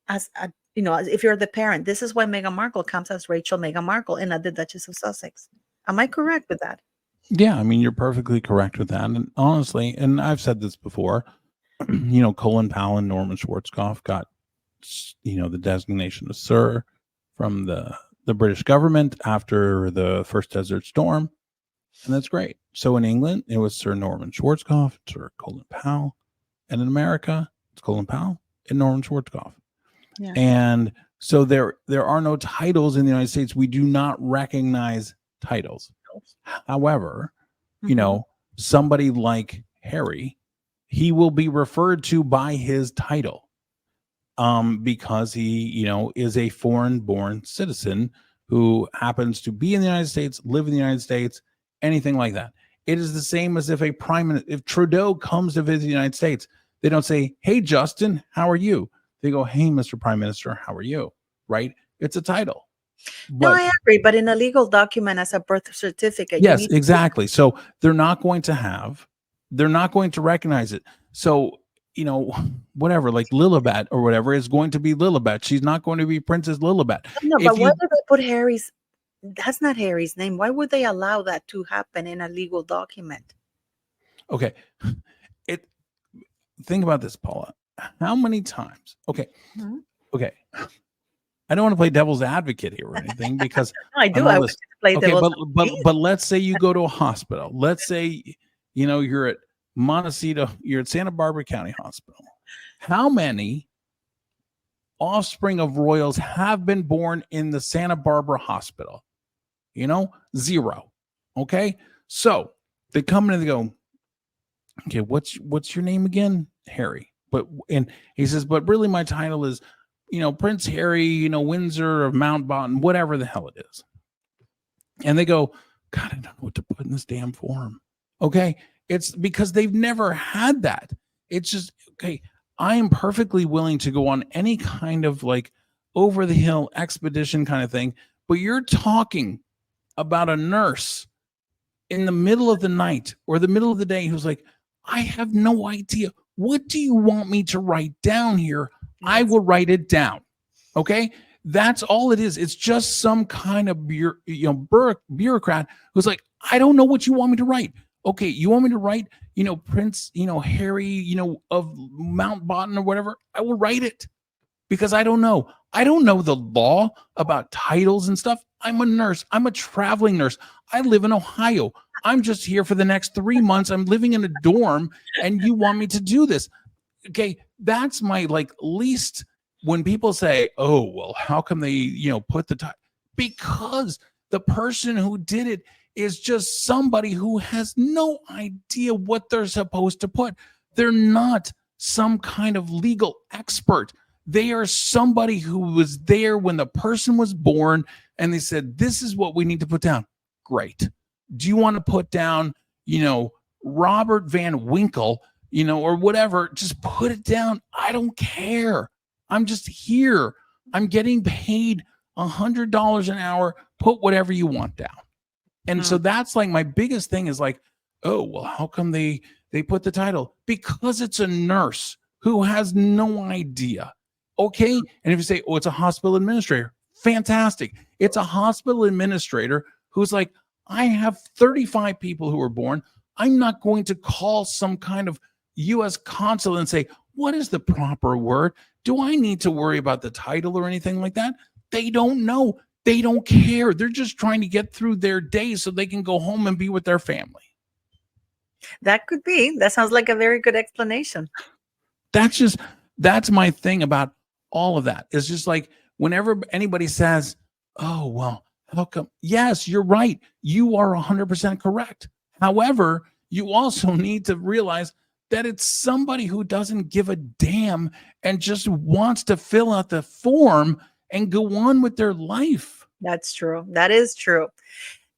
as if you're the parent. This is why Meghan Markle comes as Rachel Meghan Markle and not the Duchess of Sussex. Am I correct with that? Yeah, I mean, you're perfectly correct with that. And honestly, and I've said this before, Colin Powell and Norman Schwarzkopf got, the designation of Sir from the British government after the first Desert Storm. And that's great. So in England, it was Sir Norman Schwarzkopf, Sir Colin Powell. And in America, it's Colin Powell and Norman Schwarzkopf. Yeah. And so there are no titles in the United States. We do not recognize titles. However, somebody like Harry, he will be referred to by his title, because he, is a foreign-born citizen who happens to be in the United States, live in the United States, anything like that. It is the same as if Trudeau comes to visit the United States, they don't say, "Hey, Justin, how are you?" They go, "Hey, Mr. Prime Minister, how are you?" Right? It's a title. No, I agree. But in a legal document as a birth certificate, yes, exactly. So they're not going to recognize it. So, whatever, like Lilibet or whatever is going to be Lilibet. She's not going to be Princess Lilibet. No, but why did they put Harry's? That's not Harry's name. Why would they allow that to happen in a legal document? Okay. Think about this, Paula. How many times? Okay. Mhm. Okay. I don't want to play devil's advocate here or anything because No, I do. and all I want this. you to play Okay, devil's but advocate. let's say you go to a hospital. Let's say you're at Montecito, you're at Santa Barbara County Hospital. How many offspring of royals have been born in the Santa Barbara hospital? 0. Okay, so they come in and they go, okay, what's your name again? Harry. And he says, but really my title is, Prince Harry, Windsor of Mountbatten, whatever the hell it is. And they go, God, I don't know what to put in this damn form. Okay, it's because they've never had that. It's just, okay, I am perfectly willing to go on any kind of like over the hill expedition kind of thing, but you're talking about a nurse in the middle of the night or the middle of the day who's like, I have no idea. What do you want me to write down here? I will write it down. Okay. That's all it is. It's just some kind of bureaucrat who's like, I don't know what you want me to write. Okay, you want me to write, Prince, Harry, of Mountbatten or whatever? I will write it because I don't know. I don't know the law about titles and stuff. I'm a nurse. I'm a traveling nurse. I live in Ohio. I'm just here for the next 3 months. I'm living in a dorm and you want me to do this. Okay, that's my least when people say, "Oh, well, how come they, put the title?" Because the person who did it is just somebody who has no idea what they're supposed to put. They're not some kind of legal expert. They are somebody who was there when the person was born and they said, this is what we need to put down. Great. Do you want to put down, Robert Van Winkle, or whatever? Just put it down. I don't care. I'm just here. I'm getting paid $100 an hour. Put whatever you want down. And so that's like my biggest thing is like, oh, well, how come they put the title? Because it's a nurse who has no idea. Okay. And if you say, oh, it's a hospital administrator, fantastic. It's a hospital administrator who's like, I have 35 people who were born. I'm not going to call some kind of U.S. consul and say, what is the proper word? Do I need to worry about the title or anything like that? They don't know. They don't care. They're just trying to get through their day so they can go home and be with their family. That could be. That sounds like a very good explanation. That's my thing about all of that. It's just like whenever anybody says, oh, well, how come? Yes, you're right. You are 100% correct. However, you also need to realize that it's somebody who doesn't give a damn and just wants to fill out the form and go on with their life. That's true. That is true.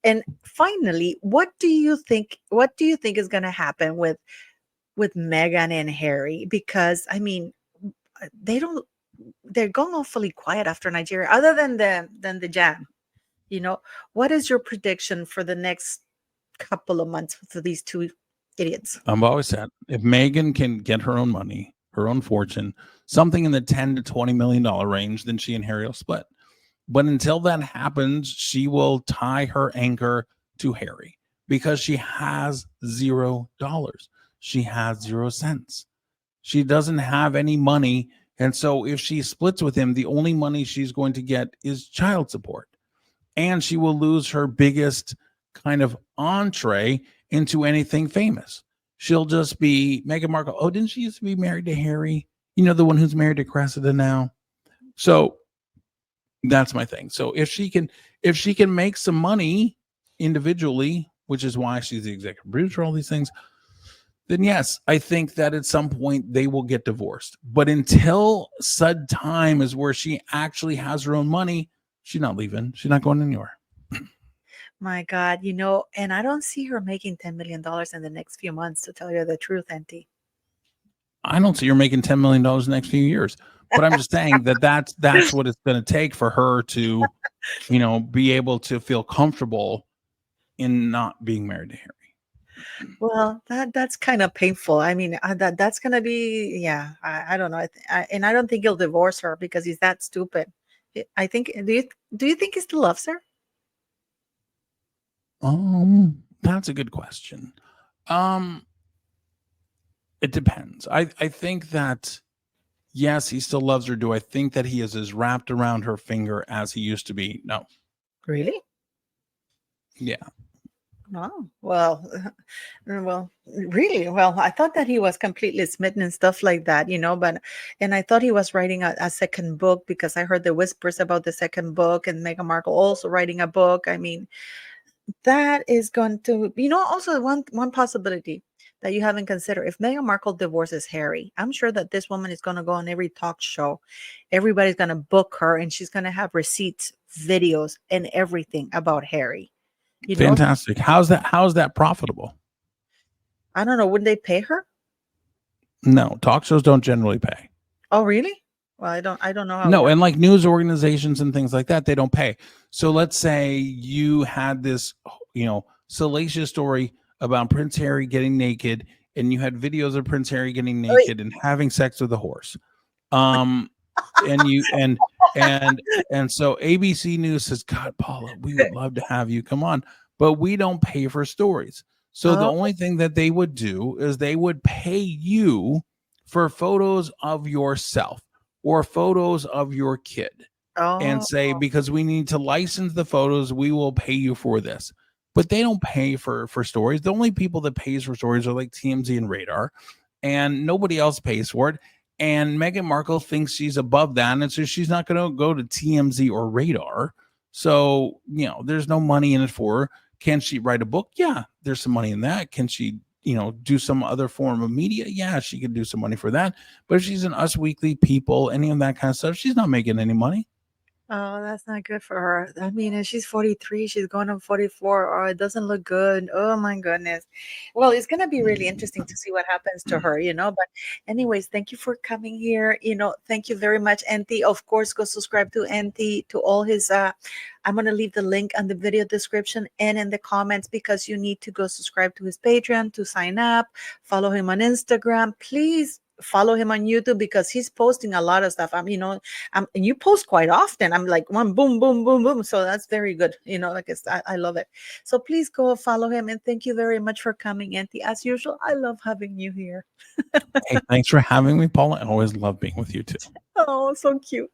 And finally, what do you think is going to happen with Meghan and Harry? Because I mean, they're going awfully quiet after Nigeria, other than the jam. What is your prediction for the next couple of months for these two idiots? I've always said if Meghan can get her own money, her own fortune, something in the $10 to $20 million range, then she and Harry will split. But until that happens, she will tie her anchor to Harry because she has $0. She has 0 cents. She doesn't have any money. And so if she splits with him, the only money she's going to get is child support. And she will lose her biggest kind of entree into anything famous. She'll just be Meghan Markle. Oh, didn't she used to be married to Harry? The one who's married to Cressida now. So that's my thing. So if she can make some money individually, which is why she's the executive producer, all these things, then yes, I think that at some point they will get divorced. But until said time is where she actually has her own money, she's not leaving. She's not going anywhere. My God, and I don't see her making $10 million in the next few months, to tell you the truth, Enty. I don't see her making $10 million in the next few years. But I'm just saying that's what it's going to take for her to, be able to feel comfortable in not being married to Harry. Well, that's kind of painful. I mean, that's gonna be, yeah. I don't know, and I don't think he'll divorce her because he's that stupid. I think. Do you think he still loves her? That's a good question. It depends. I think that Yes, he still loves her. Do I think that he is as wrapped around her finger as he used to be? No. Really? Yeah. Oh, well, well, really? Well, I thought that he was completely smitten and stuff like that, but, and I thought he was writing a second book because I heard the whispers about the second book and Meghan Markle also writing a book. I mean, that is going to, also one possibility that you haven't considered. If Meghan Markle divorces Harry, I'm sure that this woman is going to go on every talk show. Everybody's going to book her and she's going to have receipts, videos, and everything about Harry. Fantastic. How's that profitable? I don't know. Wouldn't they pay her? No, talk shows don't generally pay. Oh, really? Well, I don't know how it No, works. and like news organizations and things like that, they don't pay. So let's say you had this, salacious story about Prince Harry getting naked, and you had videos of Prince Harry getting Wait, naked and having sex with a horse. And you and so ABC News says, God, Paula, we would love to have you come on, but we don't pay for stories. So the oh, only thing that they would do is they would pay you for photos of yourself or photos of your kid and oh, say, because we need to license the photos, we will pay you for this. But they don't pay for stories. The only people that pays for stories are like TMZ and Radar, and nobody else pays for it. And Meghan Markle thinks she's above that, and so she's not going to go to TMZ or Radar. So, there's no money in it for her. Can she write a book? Yeah, there's some money in that. Can she, do some other form of media? Yeah, she can do some money for that. But if she's in Us Weekly, People, any of that kind of stuff, she's not making any money. oh, that's not good for her. I mean, and she's 43, she's going on 44. Oh, it doesn't look good. Oh my goodness. Well, it's gonna be really interesting to see what happens to her, But anyways, thank you for coming here. Thank you very much, Enty. Of course, go subscribe to Enty, to all his I'm gonna leave the link on the video description and in the comments because you need to go subscribe to his Patreon to sign up, follow him on Instagram. Please follow him on YouTube because he's posting a lot of stuff. And you post quite often. I'm like one boom, boom, boom, boom. So that's very good. I love it. So please go follow him. And thank you very much for coming, Enty. As usual, I love having you here. Hey, thanks for having me, Paula. I always love being with you too. Oh, so cute.